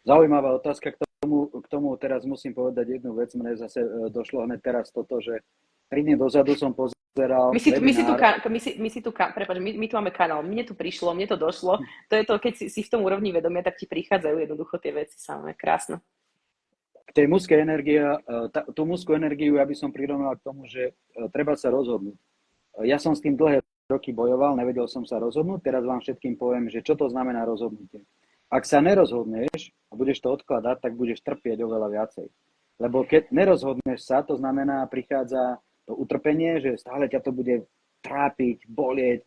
Zaujímavá otázka. K tomu teraz musím povedať jednu vec. Mne zase došlo hneď teraz toto, že 3 dní dozadu som pozeral my tu máme kanál, mne tu prišlo, mne to došlo. To je to, keď si v tom úrovni vedomia, tak ti prichádzajú jednoducho tie veci samé. Krásne. K tej mužskej energii, tú mužskú energiu ja by som prirovnal k tomu, že treba sa rozhodnúť. Ja som s tým dlhé roky bojoval, nevedel som sa rozhodnúť, teraz vám všetkým poviem, že čo to znamená rozhodnutie. Ak sa nerozhodneš a budeš to odkladať, tak budeš trpieť oveľa viacej. Lebo keď nerozhodneš sa, to znamená, prichádza to utrpenie, že stále ťa to bude trápiť, bolieť.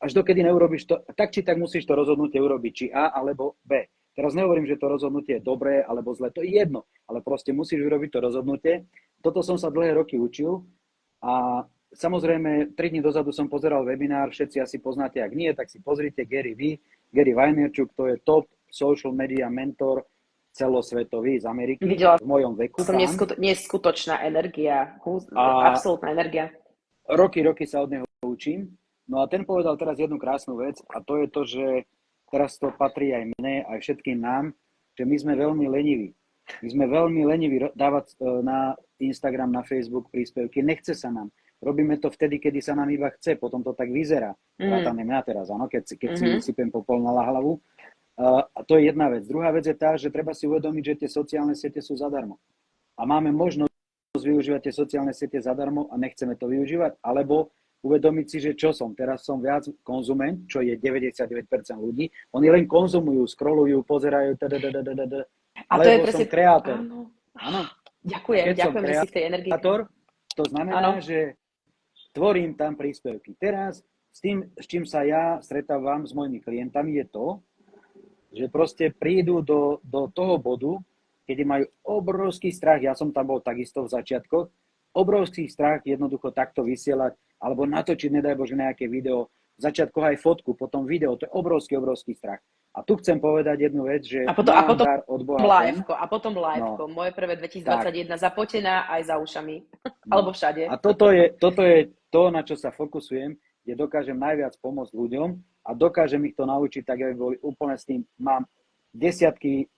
Až dokedy neurobiš to, tak či tak musíš to rozhodnutie urobiť, či A alebo B. Teraz nehovorím, že to rozhodnutie je dobré alebo zlé, to je jedno, ale proste musíš urobiť to rozhodnutie. Toto som sa dlhé roky učil a samozrejme 3 dní dozadu som pozeral webinár, všetci asi poznáte, ak nie, tak si pozrite Gary Vaynerchuk, to je top social media mentor celosvetový z Ameriky, Videla v mojom veku. Som neskutočná energia, absolútna energia. Roky sa od neho učím No a ten povedal teraz jednu krásnu vec a to je to, že teraz to patrí aj mne, aj všetkým nám, že my sme veľmi leniví. My sme veľmi leniví dávať na Instagram, na Facebook príspevky. Nechce sa nám. Robíme to vtedy, kedy sa nám iba chce. Potom to tak vyzerá. Vrátane mňa teraz, áno, keď si sypem popol na hlavu. A to je jedna vec. Druhá vec je tá, že treba si uvedomiť, že tie sociálne siete sú zadarmo. A máme možnosť využívať tie sociálne siete zadarmo a nechceme to využívať, alebo uvedomiť si, že čo som. Teraz som viac konzument, čo je 99% ľudí. Oni len konzumujú, scrollujú, pozerajú, a to je lebo presne... som kreator. Áno. Ďakujem že si v tej energii. To znamená, že tvorím tam príspevky. Teraz s čím sa ja stretávam s mojimi klientami je to, že proste prídu do toho bodu, kedy majú obrovský strach, ja som tam bol takisto v začiatkoch, obrovský strach jednoducho takto vysielať, alebo natočiť, nedaj Bože, nejaké video, v začiatkoch aj fotku, potom video, to je obrovský strach. A tu chcem povedať jednu vec, že a potom dar od Boha liveko, a potom liveko. Moje prvé 2021 zapotená aj za ušami, alebo všade. A toto je to, na čo sa fokusujem, kde dokážem najviac pomôcť ľuďom a dokážem ich to naučiť, tak aby boli úplne s tým. Mám desiatky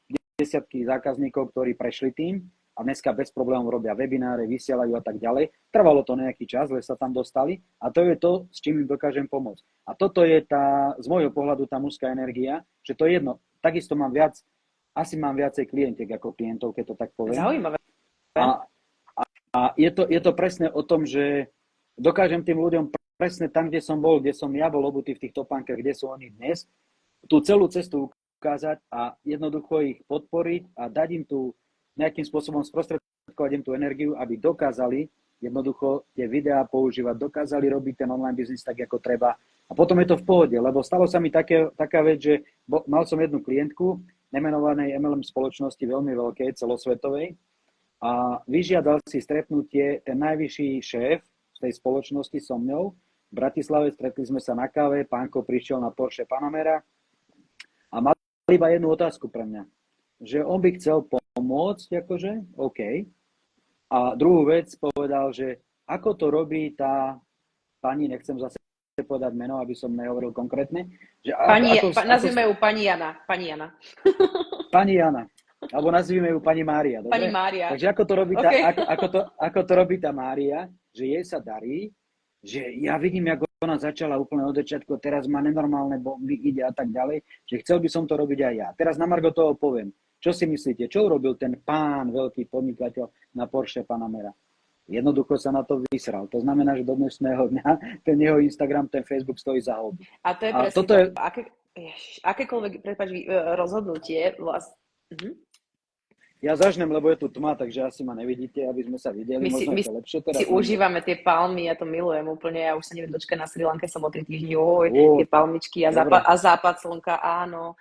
zákazníkov, ktorí prešli tým a dneska bez problémov robia webináre, vysielajú a tak ďalej. Trvalo to nejaký čas, ale sa tam dostali a to je to, s čím im dokážem pomôcť. A toto je z môjho pohľadu tá mužská energia, že to je jedno. Takisto mám viacej klientiek ako klientov, keď to tak poviem. Zaujímavé. A je to presne o tom, že dokážem tým ľuďom presne tam, kde som ja bol obutý v tých topánkach, kde sú oni dnes, tú celú cestu ukázať a jednoducho ich podporiť a dať im tu nejakým spôsobom sprostredkovať im tú energiu, aby dokázali jednoducho tie videá používať, dokázali robiť ten online biznis tak, ako treba. A potom je to v pohode, lebo stalo sa mi taká vec, že mal som jednu klientku nemenovanej MLM spoločnosti, veľmi veľkej, celosvetovej, a vyžiadal si stretnutie ten najvyšší šéf z tej spoločnosti so mňou v Bratislave, stretli sme sa na káve, pánko prišiel na Porsche Panamera a mal iba jednu otázku pre mňa, že on by chcel pomôcť, akože, OK. A druhú vec povedal, že ako to robí tá pani, nechcem zase povedať meno, aby som nehovoril konkrétne. Že nazvime ju pani Jana. Pani Jana. Pani Jana. Alebo nazvime ju pani Mária. Dobre? Pani Mária. Takže ako to robí tá Mária, že jej sa darí, že ja vidím, ako ona začala úplne od začiatku, teraz má nenormálne bomby, ide a tak ďalej, že chcel by som to robiť aj ja. Teraz na margo toho poviem. Čo si myslíte? Čo urobil ten pán, veľký podnikateľ na Porsche Panamera? Jednoducho sa na to vysral. To znamená, že do dnešného dňa ten jeho Instagram, ten Facebook stojí za houby. A to je presne to. Akékoľvek rozhodnutie vlastne... Ja zažnem, lebo je tu tma, takže asi ma nevidíte, aby sme sa videli. My lepšie teraz. Si užívame tie palmy, ja to milujem úplne. Ja už sa neviem dočkať na Sri Lanke, som o 3 týždni, tie palmičky a západ slnka, áno.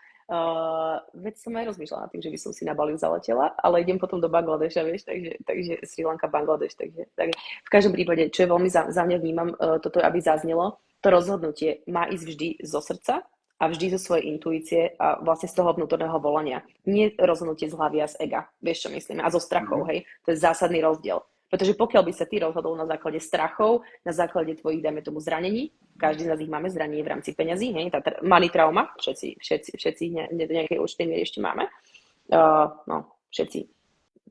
Veď som aj rozmýšľala nad tým, že by som si na Bali zaletela, ale idem potom do Bangladeša, vieš, takže Sri Lanka, Bangladeš, takže v každom prípade, čo je veľmi za mňa vnímam, toto, aby zaznelo, to rozhodnutie má ísť vždy zo srdca a vždy zo svojej intuície a vlastne z toho vnútorného volania. Nie rozhodnutie z hlavy a z ega, vieš čo myslím, a zo strachov, hej, to je zásadný rozdiel. Pretože pokiaľ by sa ty rozhodol na základe strachov, na základe tvojich, dajme tomu, zranení, každý z nás ich máme zranenie v rámci peňazí, hej, tá money trauma, všetci do nejakej určitej miery ešte máme. Všetci.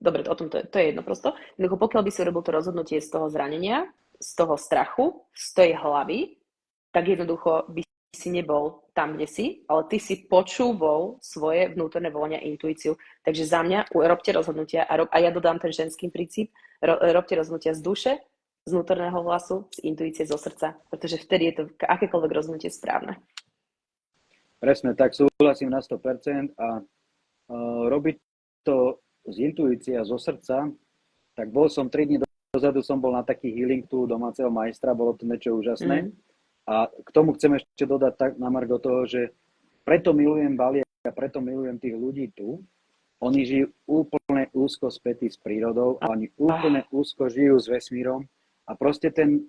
Dobre, o tom to je jedno prosto. Jednoducho, pokiaľ by si robil to rozhodnutie z toho zranenia, z toho strachu, z tej hlavy, tak jednoducho by si nebol tam, kde si, ale ty si počúval svoje vnútorné volania, intuíciu. Takže za mňa robte rozhodnutia a ja dodám ten ženský princíp, robte rozhodnutia z duše, z vnútorného hlasu, z intuície, zo srdca, pretože vtedy je to akékoľvek rozhodnutie správne. Presne, tak súhlasím na 100% a robiť to z intuície a zo srdca, tak bol som 3 dní dozadu, som bol na taký healing tu domáceho majstra, bolo to niečo úžasné. A k tomu chcem ešte dodať tak na margo toho, že preto milujem Bali a preto milujem tých ľudí tu. Oni žijú úplne úzko spätí s prírodou a oni úplne úzko žijú s vesmírom. A proste ten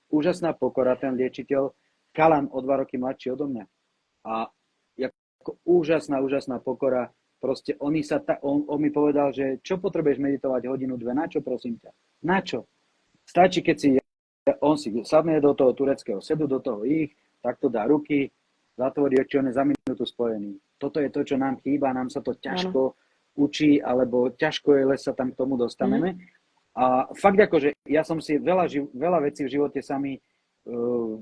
úžasná pokora, ten liečiteľ, Kalan o 2 roky mladší odo mňa. A ako úžasná pokora, proste on mi povedal, že čo potrebuješ meditovať 1-2 hodiny, na čo prosím ťa? Na čo? Stačí, keď si on si sadne do toho tureckého sedu, do toho takto dá ruky, zatvorí oči, on je za minútu spojený. Toto je to, čo nám chýba, nám sa to ťažko učí, alebo ťažko je, ale sa tam k tomu dostaneme. A fakt akože ja som si veľa vecí v živote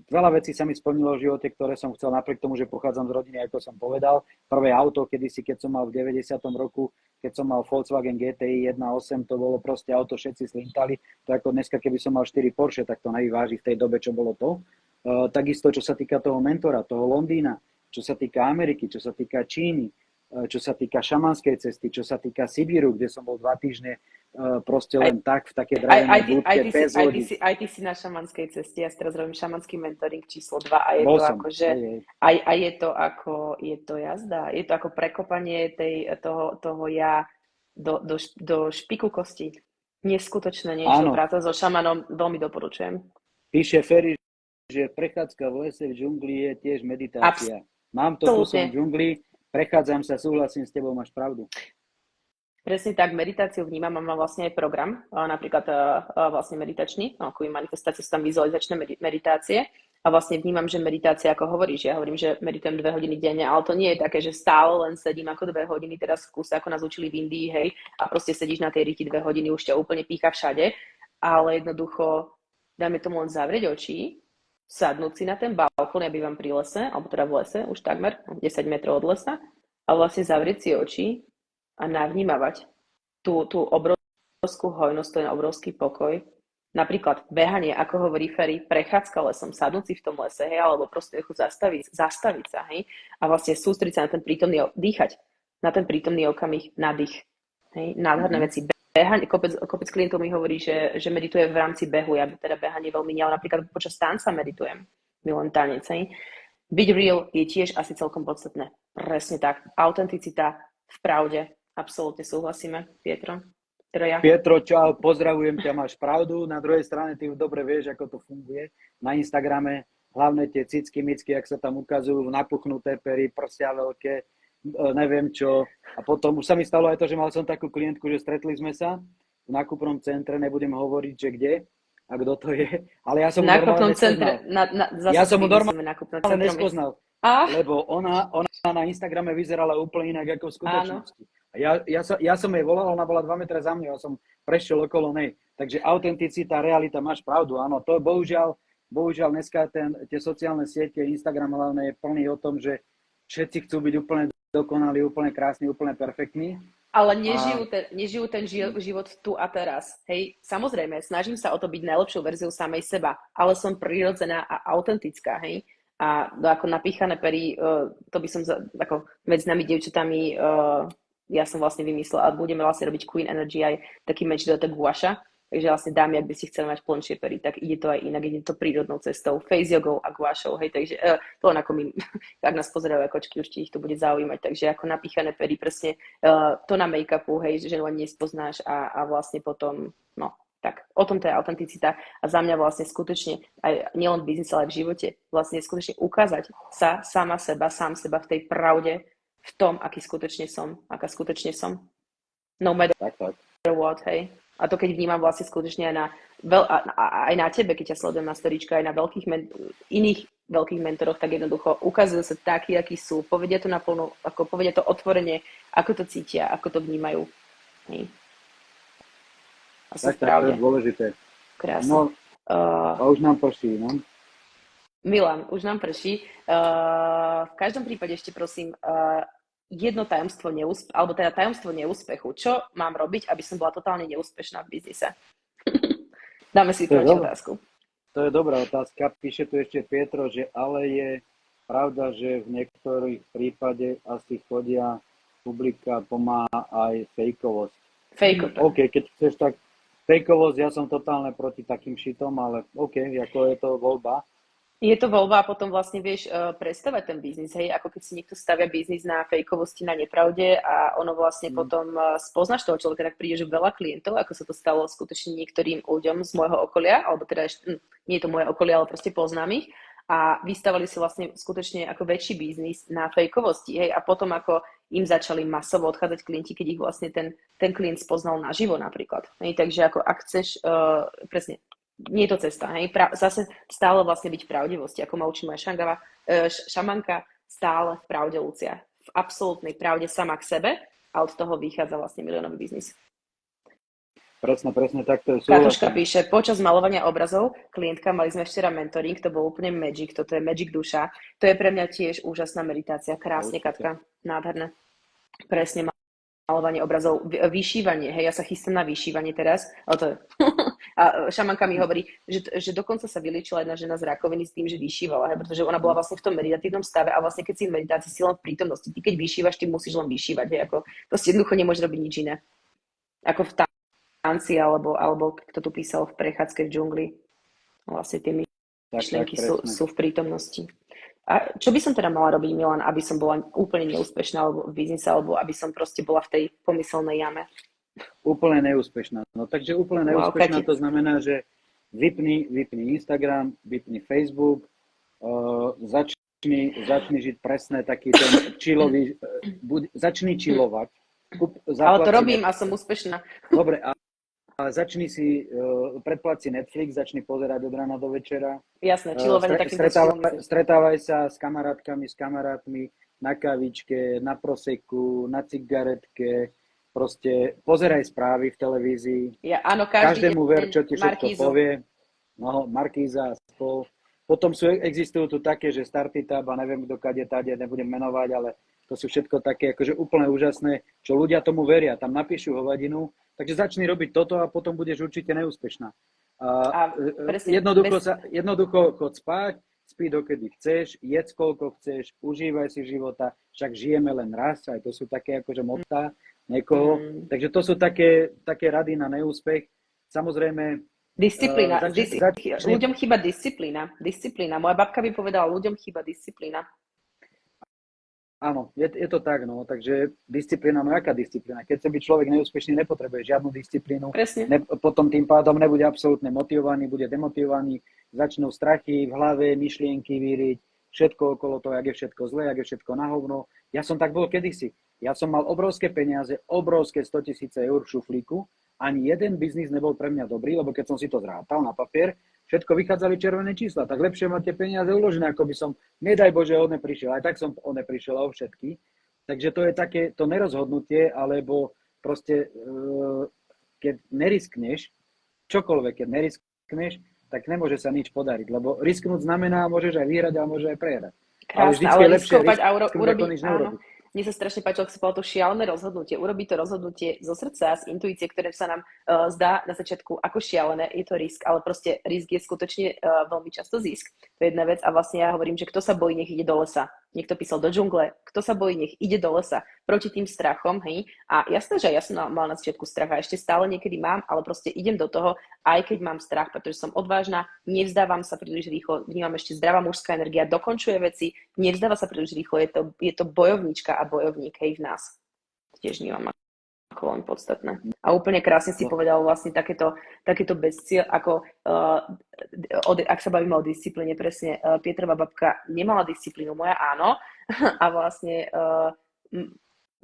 veľa vecí sa mi splnilo v živote, ktoré som chcel, napriek tomu, že pochádzam z rodiny, ako som povedal. Prvé auto, kedysi, keď som mal v 90. roku, keď som mal Volkswagen GTI 1.8, to bolo proste auto, všetci slintali. To ako dneska, keby som mal 4 Porsche, tak to nevyváži v tej dobe, čo bolo to. Takisto, čo sa týka toho mentora, toho Londýna, čo sa týka Ameriky, čo sa týka Číny, čo sa týka šamanskej cesty, čo sa týka Sibíru, kde som bol 2 týždne proste len tak, v takej dravenej budke, bez vody. Aj ty si na šamanskej ceste, ja si teraz robím šamanský mentoring číslo 2 a je Bol to som, akože, je to jazda, je to ako prekopanie toho ja do špiku kosti. Neskutočné niečo, práca so šamanom, veľmi doporučujem. Píše Ferry, že prechádzka v lese, v džungli je tiež meditácia. Mám to, tu som v džungli, prechádzam sa, súhlasím s tebou, máš pravdu. Presne tak, meditáciu vnímam, mám vlastne aj program, napríklad vlastne meditačný, ako manifestácie sú tam vizualizačné meditácie a vlastne vnímam, že meditácia, ako hovoríš, ja hovorím, že meditujem 2 hodiny denne, ale to nie je také, že stále len sedím ako 2 hodiny teraz v kúse, ako nás učili v Indii, hej, a proste sedíš na tej riti 2 hodiny, už ťa úplne pícha všade, ale jednoducho dáme tomu len zavrieť oči, sadnúť si na ten balkón, ja bývam pri lese, alebo teda v lese, už takmer 10 metrov od lesa, a vlastne zavrieť si oči a navnímavať tú obrovskú hojnosť, ten obrovský pokoj. Napríklad behanie, ako hovorí Ferry, prechádzka lesom, sadnúť si v tom lese, hej, alebo proste zastaviť sa, hej, a vlastne sústrediť sa na ten prítomný, dýchať, na ten prítomný okamih, nádych, hej, nádherné veci. Behanie, kopec klientov mi hovorí, že medituje v rámci behu, ja teda behanie veľmi nie, ale napríklad počas tanca meditujem, milujem tanec, hej. Byť real je tiež asi celkom podstatné. Presne tak. Autenticita v pravde. Absolútne súhlasíme, Pietro. Pietro, čau, pozdravujem ťa, máš pravdu. Na druhej strane ty dobre vieš, ako to funguje. Na Instagrame hlavne tie cicky, micky, jak sa tam ukazujú, napuchnuté pery, prsia veľké, neviem čo. A potom už sa mi stalo aj to, že mal som takú klientku, že stretli sme sa v nákupnom centre, nebudem hovoriť, že kde a kto to je, ale ja som mu normálne nespoznal. Ja som mu normálne nespoznal, lebo ona na Instagrame vyzerala úplne inak ako v skutočnosti. Ja som jej volal, ona bola 2 metre za mňa, ja som prešiel okolo nej. Takže autenticita, realita, máš pravdu, áno. To bohužiaľ dneska tie sociálne siete, Instagram hlavne je plný o tom, že všetci chcú byť úplne dokonalí, úplne krásni, úplne perfektní. Ale nežijú ten život tu a teraz. Hej, samozrejme, snažím sa o to byť najlepšou verziou samej seba, ale som prirodzená a autentická, hej. A ako napíchané pery, to by som ako medzi nami dievčatami, ja som vlastne vymyslela, a budeme vlastne robiť Queen Energy aj taký meč do guaša, takže vlastne dámy, ak by si chceli mať plnšie pery, tak ide to aj inak, ide to prírodnou cestou, face jogou a guašou, hej, takže to len ako my, ak nás pozerajú kočky, určite ich to bude zaujímať, takže ako napíchané pery, presne to na make-upu, hej, že len nespoznáš a vlastne potom, no, tak o tom to je autenticita a za mňa vlastne skutočne, aj nielen v biznise, ale aj v živote, vlastne skutočne ukázať sa, sám seba v tej pravde, v tom, aká skutočne som. No matter what, hej. A to keď vnímam vlastne skutočne aj na tebe, keď ťa sledujem na storička, aj na iných veľkých mentoroch, tak jednoducho ukazujú sa takí, akí sú, povedia to naplno, ako povedia to otvorene, ako to cítia, ako to vnímajú. Hej. A tak to je dôležité. Krásne. No, a už nám prší, no? Milan, už nám prší. V každom prípade ešte prosím, jedno tajomstvo tajomstvo neúspechu. Čo mám robiť, aby som bola totálne neúspešná v biznise? Dáme si ďalšiu otázku. To je dobrá otázka. Píše tu ešte Pietro, že ale je pravda, že v niektorých prípade asi chodia publika pomáha aj fejkovosť. Fejkovosť. OK, keď chceš tak fejkovosť, ja som totálne proti takým šitom, ale OK, ako je to voľba. Je to voľba a potom vlastne vieš predstavať ten biznis, hej, ako keď si niekto stavia biznis na fejkovosti, na nepravde a ono vlastne potom spoznáš toho človeka, tak prídeš veľa klientov, ako sa to stalo skutočne niektorým ľuďom z môjho okolia, alebo teda nie je to moje okolie, ale proste poznám ich a vystavali si vlastne skutočne ako väčší biznis na fejkovosti, hej, a potom ako im začali masovo odchádzať klienti, keď ich vlastne ten klient spoznal naživo napríklad, hej, takže ako ak chceš presne nie je to cesta, hej. Zase stále vlastne byť v pravdivosti, ako ma učí moja šamanka, stále v pravde, Lucia. V absolútnej pravde sama k sebe a od toho vychádza vlastne miliónový biznis. Presne takto je. Katuška píše, počas malovania obrazov klientka, mali sme včera mentoring, to bol úplne magic, toto je magic duša. To je pre mňa tiež úžasná meditácia, krásne, Katka, nádherné. Presne, malovanie obrazov, vyšívanie, hej, ja sa chystám na vyšívanie teraz, ale to je... A šamanka mi hovorí, že dokonca sa vyliečila jedna žena z rakoviny s tým, že vyšívala, hej, pretože ona bola vlastne v tom meditatívnom stave a vlastne keď si v meditácii si len v prítomnosti, ty keď vyšívaš, ty musíš len vyšívať, hej, ako proste jednoducho nemôžeš robiť nič iné. Ako v tanci, alebo kto tu písal v prechádzke v džungli. Vlastne tie myšlienky sú v prítomnosti. A čo by som teda mala robiť, Milan, aby som bola úplne neúspešná alebo v biznise, alebo aby som proste bola v tej pomyselnej jame? Úplne neúspešná. No takže úplne neúspešná to znamená, že vypni Instagram, vypni Facebook, začni žiť presne taký ten chillový, začni chillovať. Ale to robím a som úspešná. Dobre, ale začni si, predplať si Netflix, začni pozerať od rána do večera. Jasné, chillovanie takýmto stretávaj sa s kamarátmi, na kavičke, na proseku, na cigaretke, proste pozeraj správy v televízii. Áno, každému ver, čo ti všetko povie. No, Markíza a spol. Potom existujú tu také, že Starty Tab a neviem kto kade tade, nebudem menovať, ale to sú všetko také akože úplne úžasné, čo ľudia tomu veria. Tam napíšu hovadinu, takže začni robiť toto a potom budeš určite neúspešná. Jednoducho chod spať, spí dokedy chceš, jedz koľko chceš, užívaj si života, však žijeme len raz, aj to sú také akože mottá niekoho. Takže to sú také rady na neúspech. Samozrejme... Disciplína. Ľuďom chýba disciplína. Moja babka by povedala, ľuďom chýba disciplína. Áno, je to tak, no, takže disciplína, no aká disciplína? Keď chce byť človek neúspešný, nepotrebuje žiadnu disciplínu. Presne. Potom tým pádom nebude absolútne motivovaný, bude demotivovaný, začnú strachy v hlave, myšlienky víriť, všetko okolo toho, jak je všetko zlé, jak je všetko na hovno. Ja som tak bol kedysi. Ja som mal obrovské peniaze, obrovské 100 000 eur v šuflíku, ani jeden biznis nebol pre mňa dobrý, lebo keď som si to zrátal na papier, všetko vychádzali červené čísla, tak lepšie mať tie peniaze uložené, ako by som, nedaj Bože, prišiel. Aj tak som prišiel o všetky. Takže to je také to nerozhodnutie, alebo proste, keď neriskneš, čokoľvek, keď neriskneš, tak nemôže sa nič podariť, lebo risknúť znamená, môžeš aj vyhrať a môžeš aj prehrať. Krásne, ale riskovať a urobiť, áno. Mne sa strašne páčilo, ak sa povedal to šialené rozhodnutie. Urobiť to rozhodnutie zo srdca, z intuície, ktoré sa nám zdá na začiatku ako šialené, je to risk, ale proste risk je skutočne veľmi často zisk. To je jedna vec a vlastne ja hovorím, že kto sa bojí, nech ide do lesa. Niekto písal do džungle, kto sa bojí, nech ide do lesa proti tým strachom, hej. A jasné, že ja som mal na začiatku strach a ešte stále niekedy mám, ale proste idem do toho, aj keď mám strach, pretože som odvážna, nevzdávam sa príliš rýchlo, vnímam ešte zdravá mužská energia, dokončuje veci, nevzdáva sa príliš rýchlo, je to bojovníčka a bojovník, hej, v nás. Tiež vnímam ako veľmi podstatné. A úplne krásne si povedal vlastne takéto bezcieľ, ako ak sa bavíme o disciplíne, presne Pietrova babka nemala disciplínu, moja áno. A vlastne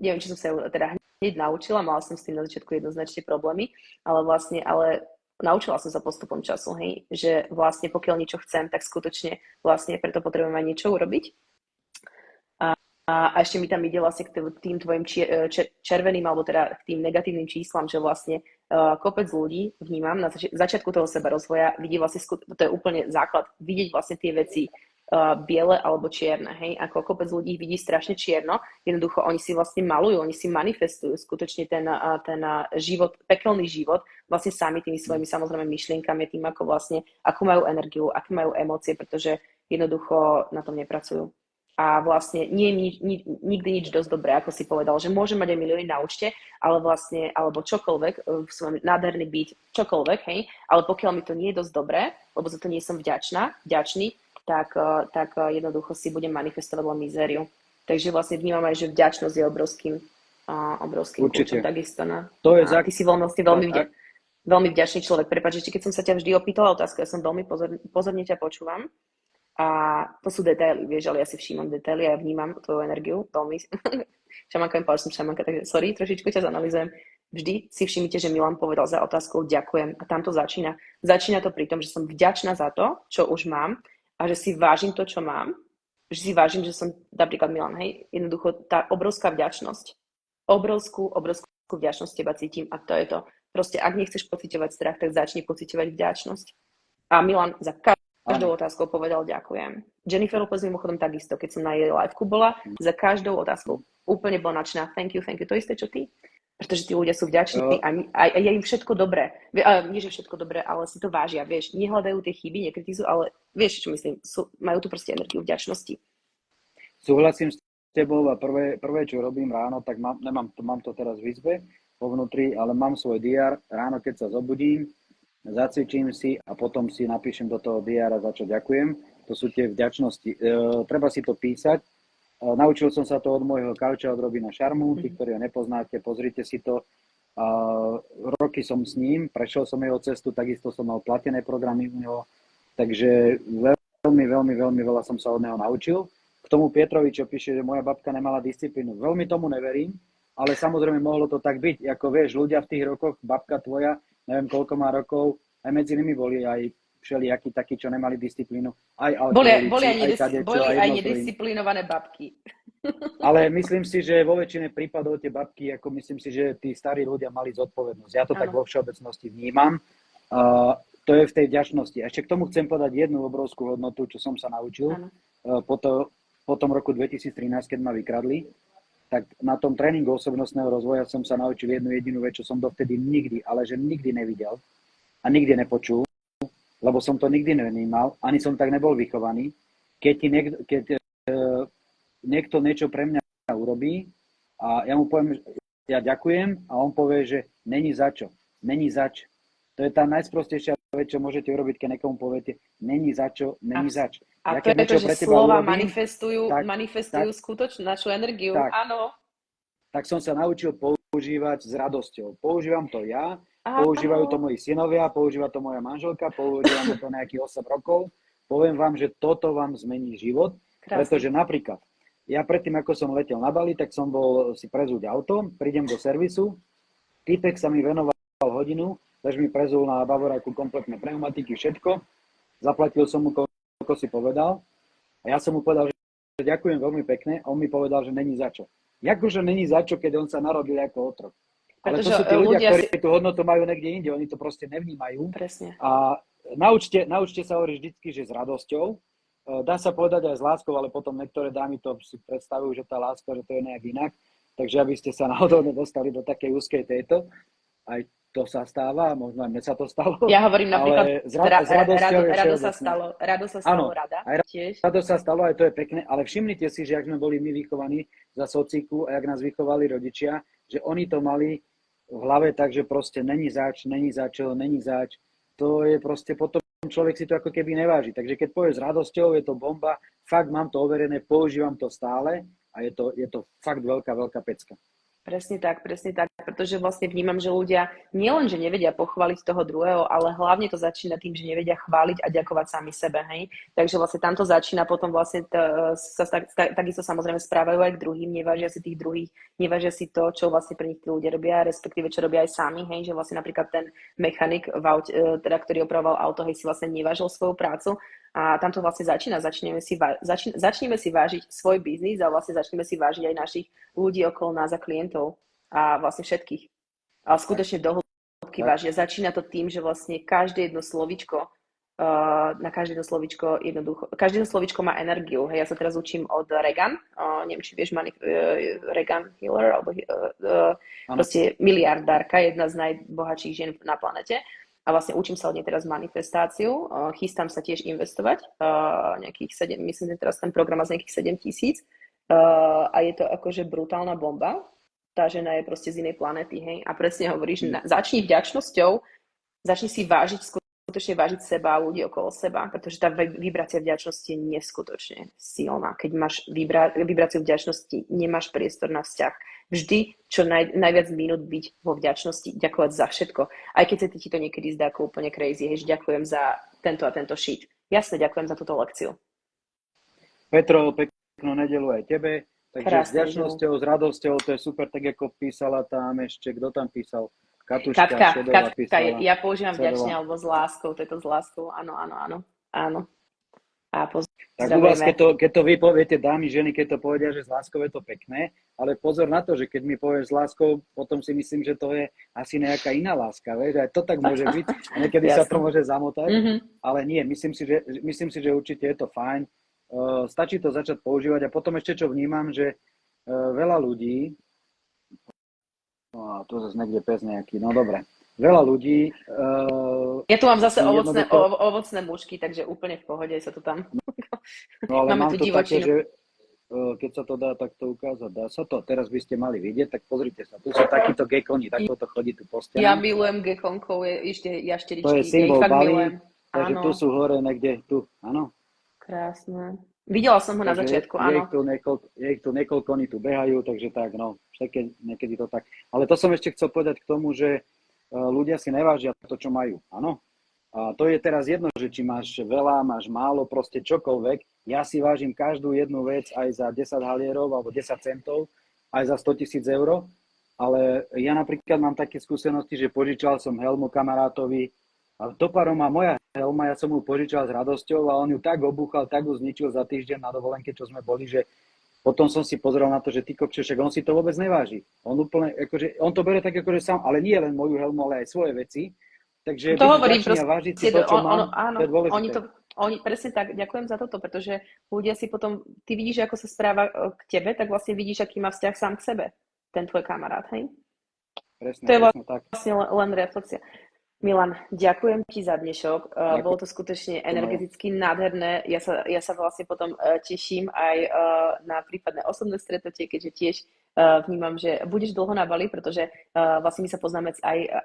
neviem, či som sa teda hneď naučila, mala som s tým na začiatku jednoznačne problémy, ale naučila som sa postupom času, hej, že vlastne pokiaľ niečo chcem, tak skutočne vlastne preto potrebujem aj niečo urobiť. A ešte mi tam ide vlastne k tým tvojim červeným, alebo teda k tým negatívnym číslam, že vlastne kopec ľudí, vnímam, na začiatku toho seba rozvoja, vidí vlastne, to je úplne základ, vidieť vlastne tie veci biele alebo čierne, hej, ako kopec ľudí vidí strašne čierno, jednoducho oni si vlastne malujú, oni si manifestujú skutočne ten život, pekelný život, vlastne sami tými svojimi samozrejme myšlienkami, tým ako vlastne, akú majú energiu, aké majú emócie, pretože jednoducho na tom nepracujú. A vlastne nie je nikdy nič dosť dobré, ako si povedal, že môžem mať aj milióny na účte, ale vlastne, alebo čokoľvek, v svojom nádherný byt, čokoľvek, hej, ale pokiaľ mi to nie je dosť dobré, lebo za to nie som vďačný, tak jednoducho si budem manifestovať len mizériu. Takže vlastne vnímam aj, že vďačnosť je obrovským kľúčom takisto. To je ty si veľmi vďačný človek. Prepáč, ešte keď som sa ťa vždy opýtala otázku, ja som veľmi pozorne ťa počúvam. A to sú detaily, vieš, ale ja si všímam detaily a ja vnímam tvoju energiu veľmi Šamanka mi povedala, že som šamanka, takže sorry, trošičku ťa zanalizujem. Vždy si všimnite, že Milan povedal za otázkou ďakujem a tam to začína. Začína to pri tom, že som vďačná za to, čo už mám a že si vážim to, čo mám. Že si vážim, že som napríklad Milan, hej, jednoducho tá obrovská vďačnosť. Obrovskú vďačnosť teba cítim a to je to. Proste ak nechceš pociťovať strach, tak začni pociťovať vďačnosť. A Milan za každou otázkou povedal ďakujem. Jennifer Lopez mimochodom takisto, keď som na jej liveku bola, za každou otázkou úplne bola nadšená. Thank you. To isté, čo ty? Pretože tí ľudia sú vďační a je im všetko dobré. Nie, že všetko dobré, ale si to vážia, vieš. Nehľadajú tie chyby, nekritizujú, ale vieš, čo myslím. Majú tu proste energiu vďačnosti. Súhlasím s tebou a prvé, čo robím ráno, tak mám to teraz v izbe, vo vnútri, ale mám svoj diár. Ráno, keď sa zobudím, zacvičím si a potom si napíšem do toho diára, za čo ďakujem. To sú tie vďačnosti. Treba si to písať. Naučil som sa to od môjho kauča, od Robina Šarmu. Tí, ktorí ho nepoznáte, pozrite si to. Roky som s ním, prešiel som jeho cestu, takisto som mal platené programy u neho. Takže veľmi veľa som sa od neho naučil. K tomu Pietrovi, čo píše, že moja babka nemala disciplínu. Veľmi tomu neverím, ale samozrejme mohlo to tak byť. Ako vieš, ľudia v tých rokoch, babka tvoja, neviem koľko má rokov, aj medzi nimi boli aj všelijakí takí, čo nemali disciplínu. Aj alkoholici, boli aj nedisciplinované babky. Ale myslím si, že vo väčšine prípadov tie babky, ako myslím si, že tí starí ľudia mali zodpovednosť. Ja to tak vo všeobecnosti vnímam. To je v tej vďačnosti. Ešte k tomu chcem povedať jednu obrovskú hodnotu, čo som sa naučil. Po tom roku 2013, keď ma vykradli, tak na tom tréningu osobnostného rozvoja som sa naučil jednu jedinú vec, čo som dovtedy nikdy nevidel a nikdy nepočul, lebo som to nikdy nevnímal, ani som tak nebol vychovaný. Keď niekto niečo pre mňa urobí a ja mu poviem, ja ďakujem a on povie, že není zač. To je tá najsprostejšia vec, čo môžete urobiť, keď niekomu poviete, není zač. A to je to, že slova manifestujú skutočnú našu energiu. Tak, áno. Tak som sa naučil používať s radosťou. Používam to ja, používajú to moji synovia, používa to moja manželka, používam to nejakých 8 rokov. Poviem vám, že toto vám zmení život, pretože napríklad, ja predtým, ako som letel na Bali, tak som bol si prezúť auto, prídem do servisu, týpek sa mi venoval hodinu, lež mi prezul na Bavoráku kompletné pneumatiky, všetko, zaplatil som mu, koľko si povedal, a ja som mu povedal, že ďakujem veľmi pekne, a on mi povedal, že není za čo. Jakože není za čo, keď on sa narodil ako otrok. Ale to sú tí ľudia, ktorí tú hodnotu majú niekde inde, oni to proste nevnímajú. Presne. A naučte sa hovoriť vždycky, že s radosťou. Dá sa povedať aj s láskou, ale potom niektoré dámy to si predstavujú, že tá láska, že to je nejak inak. Takže aby ste sa náhodou nedostali do takej úzkej tejto, aj to sa stáva, možno aj mne sa to stalo. Ja hovorím napríklad, rado sa stalo, áno, rada. Tiež. Rado sa stalo, aj to je pekné, ale všimnite si, že ak sme boli my vychovaní za sociku a jak nás vychovali rodičia, že oni to mali v hlave tak, že proste není zač. To je proste potom človek si to ako keby neváži. Takže keď povie s radosťou, je to bomba, fakt mám to overené, používam to stále a je to fakt veľká pecka. Presne tak, pretože vlastne vnímam, že ľudia nielen, že nevedia pochváliť toho druhého, ale hlavne to začína tým, že nevedia chváliť a ďakovať sami sebe, hej. Takže vlastne tam to začína, potom vlastne takisto samozrejme správajú aj k druhým, nevážia si tých druhých, nevážia si to, čo vlastne pre nich tí ľudia robia, respektíve čo robia aj sami, hej, že vlastne napríklad ten mechanik v aute, ktorý opravoval auto, hej, si vlastne nevážil svoju prácu. A tam to vlastne začína. Začneme si vážiť svoj biznis a vlastne začneme si vážiť aj našich ľudí okolo nás a klientov a vlastne všetkých. Ale skutočne do hĺbky vážia. Začína to tým, že vlastne každé jedno slovíčko každé slovíčko má energiu. Hej, ja sa teraz učím od Regan, neviem, či vieš, Regan Hiller, alebo proste miliardárka, jedna z najbohatších žien na planete. A vlastne učím sa od nej teraz manifestáciu, chystám sa tiež investovať, nejakých 7, myslím, že teraz ten program má z nejakých 7 000 a je to akože brutálna bomba. Tá žena je proste z inej planéty, hej, a presne hovoríš, začni vďačnosťou, začni si skutočne vážiť seba a ľudí okolo seba, pretože tá vibrácia vďačnosti je neskutočne silná. Keď máš vibráciu vďačnosti, nemáš priestor na vzťah. Vždy čo najviac minút byť vo vďačnosti, ďakovať za všetko. Aj keď sa ti to niekedy zdá ako úplne crazy, že ďakujem za tento a tento shit. Jasne, ďakujem za túto lekciu. Petro, peknú nedeľu aj tebe. Takže s Krásne, že? vďačnosťou, s radosťou, to je super, tak ako písala tam ešte, kto tam písal? Katuška Šedová Katka, písala. ja používam vďačne Šedová. alebo s láskou, to je to s láskou, áno. Áno. A Tak u vás, pozdravujeme. keď to vy poviete, dámy, ženy, keď to povedia, že s láskou je to pekné, ale pozor na to, že keď mi povieš s láskou, potom si myslím, že to je asi nejaká iná láska, vieš, aj to tak môže byť, a niekedy sa to Jasné. môže zamotať, Mhm. ale nie, myslím si, že určite je to fajn. Stačí to začať používať a potom ešte čo vnímam, že veľa ľudí, tu zase niekde pes nejaký, no dobre, veľa ľudí Ja tu mám zase si jednoducho, ovocné mušky, takže úplne v pohode sa to tam. no ale Máme mám tu to také, divočinu. že keď sa to dá takto ukázať, dá sa to, teraz by ste mali vidieť, tak pozrite sa, tu sú takíto gekoni, takto to chodí tu po Ja stenách, milujem gekonkov, ešte to je jašteričky, ja ich symbol fakt Bali, milujem. takže tu Áno, sú hore niekde, tu, áno. krásne. Videla som ho na Takže začiatku, je áno. ich tu niekoľko, oni tu behajú, takže tak, no, niekedy to tak. Ale to som ešte chcel povedať k tomu, že ľudia si nevážia to, čo majú, áno. A to je teraz jedno, že či máš veľa, máš málo, proste čokoľvek. Ja si vážim každú jednu vec aj za 10 halierov alebo 10 centov, aj za 100 000 eur. Ale ja napríklad mám také skúsenosti, že požičal som helmu kamarátovi a toparom má moja helma, ja som mu požičal s radosťou a on ju tak obúchal, tak ju zničil za týždeň na dovolenke, čo sme boli, že potom som si pozrel na to, že ty kokče, však on si to vôbec neváži. On úplne, akože, on to bere tak akože sám, ale nie len moju helmu, ale aj svoje veci. Takže To byť hovorím vďačný a proste, vážiť si to, čo mám, áno, to je dôležité. oni presne tak, ďakujem za toto, pretože ľudia si potom, ty vidíš, ako sa správa k tebe, tak vlastne vidíš, aký má vzťah sám k sebe, ten tvoj kamarát, hej? Presne, To je presne tak. vlastne len reflexia. Milan, ďakujem ti za dnešok. Bolo to skutočne Ďakujem. energeticky nádherné. Ja sa vlastne potom teším aj na prípadné osobné stretnutie, keďže tiež vnímam, že budeš dlho na Bali, pretože vlastne my sa poznáme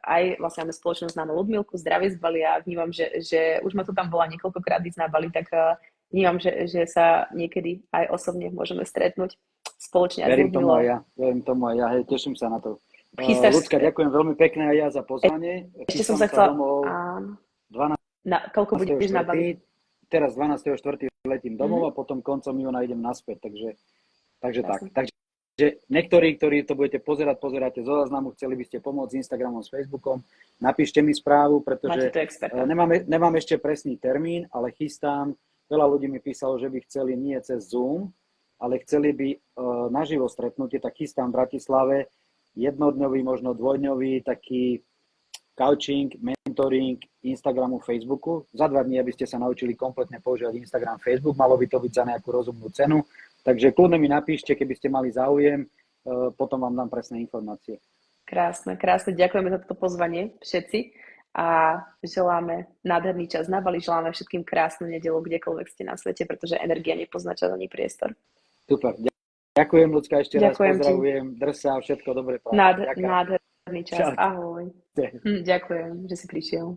aj vlastne máme spoločnú známu Ludmilku, zdravie z Bali a vnímam, že už ma tu tam bola niekoľkokrát ísť na Bali, tak vnímam, že sa niekedy aj osobne môžeme stretnúť spoločne aj s Ludmilou. Verím tomu aj ja, hej, teším sa na to. Chystáš... Ľudská, ďakujem veľmi pekne aj ja za pozvanie. Ešte som sa chcela... domov 12. Koľko budeš na Bali? Teraz 12.4. letím domov a potom koncom júna idem naspäť, takže tak. Takže niektorí, ktorí to budete pozeráte zo záznamu, chceli by ste pomôcť s Instagramom, s Facebookom, napíšte mi správu, pretože nemám ešte presný termín, ale chystám. Veľa ľudí mi písalo, že by chceli nie cez Zoom, ale chceli by naživo stretnutie, tak chystám v Bratislave jednodňový, možno dvojdňový taký coaching, mentoring Instagramu, Facebooku. Za 2 dní, aby ste sa naučili kompletne používať Instagram, Facebook. Malo by to byť za nejakú rozumnú cenu. Takže kľudne mi napíšte, keby ste mali záujem, potom vám dám presné informácie. Krásne. Ďakujeme za toto pozvanie všetci a želáme nádherný čas na Bali. Želáme všetkým krásnu nedeľu, kdekoľvek ste na svete, pretože energia nepozná čas ani priestor. Super. Ďakujem, ľudská, ešte raz pozdravujem. Ti. Drž sa, všetko dobré. Nádherný čas. Čau. Ahoj. Ďakujem, že si prišiel.